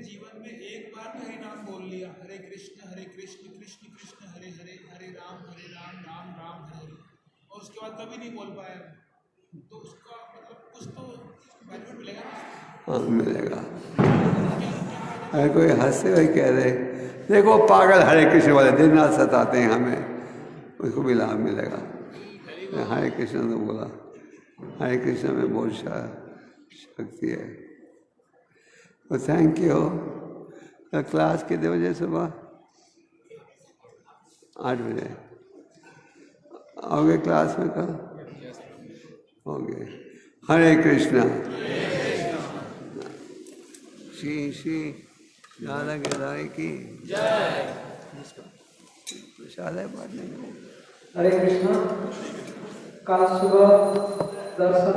जीवन में एक बार तो हरि नाम बोल लिया, हरे कृष्ण कृष्ण कृष्ण हरे हरे, हरे राम राम राम हरे हरे, और उसके बाद कभी नहीं बोल पाया, तो उसका मतलब कुछ तो बेनिफिट मिलेगा ना? हाँ, मिलेगा। अगर कोई हंसते हुए कह रहे देखो पागल हरे कृष्ण वाले दिन रात सताते हैं हमें, उसको भी लाभ मिलेगा। हरे कृष्ण तो बोला, हरे कृष्ण में बहुत शक्ति है। तो थैंक यू। क्लास कितने बजे? सुबह 8 बजे आओगे क्लास में? कल होंगे। हरे कृष्णा। श्री श्री राधा गिराई की जय। प्रसाद है पढ़ने में। हरे कृष्णा। कल सुबह दर्शन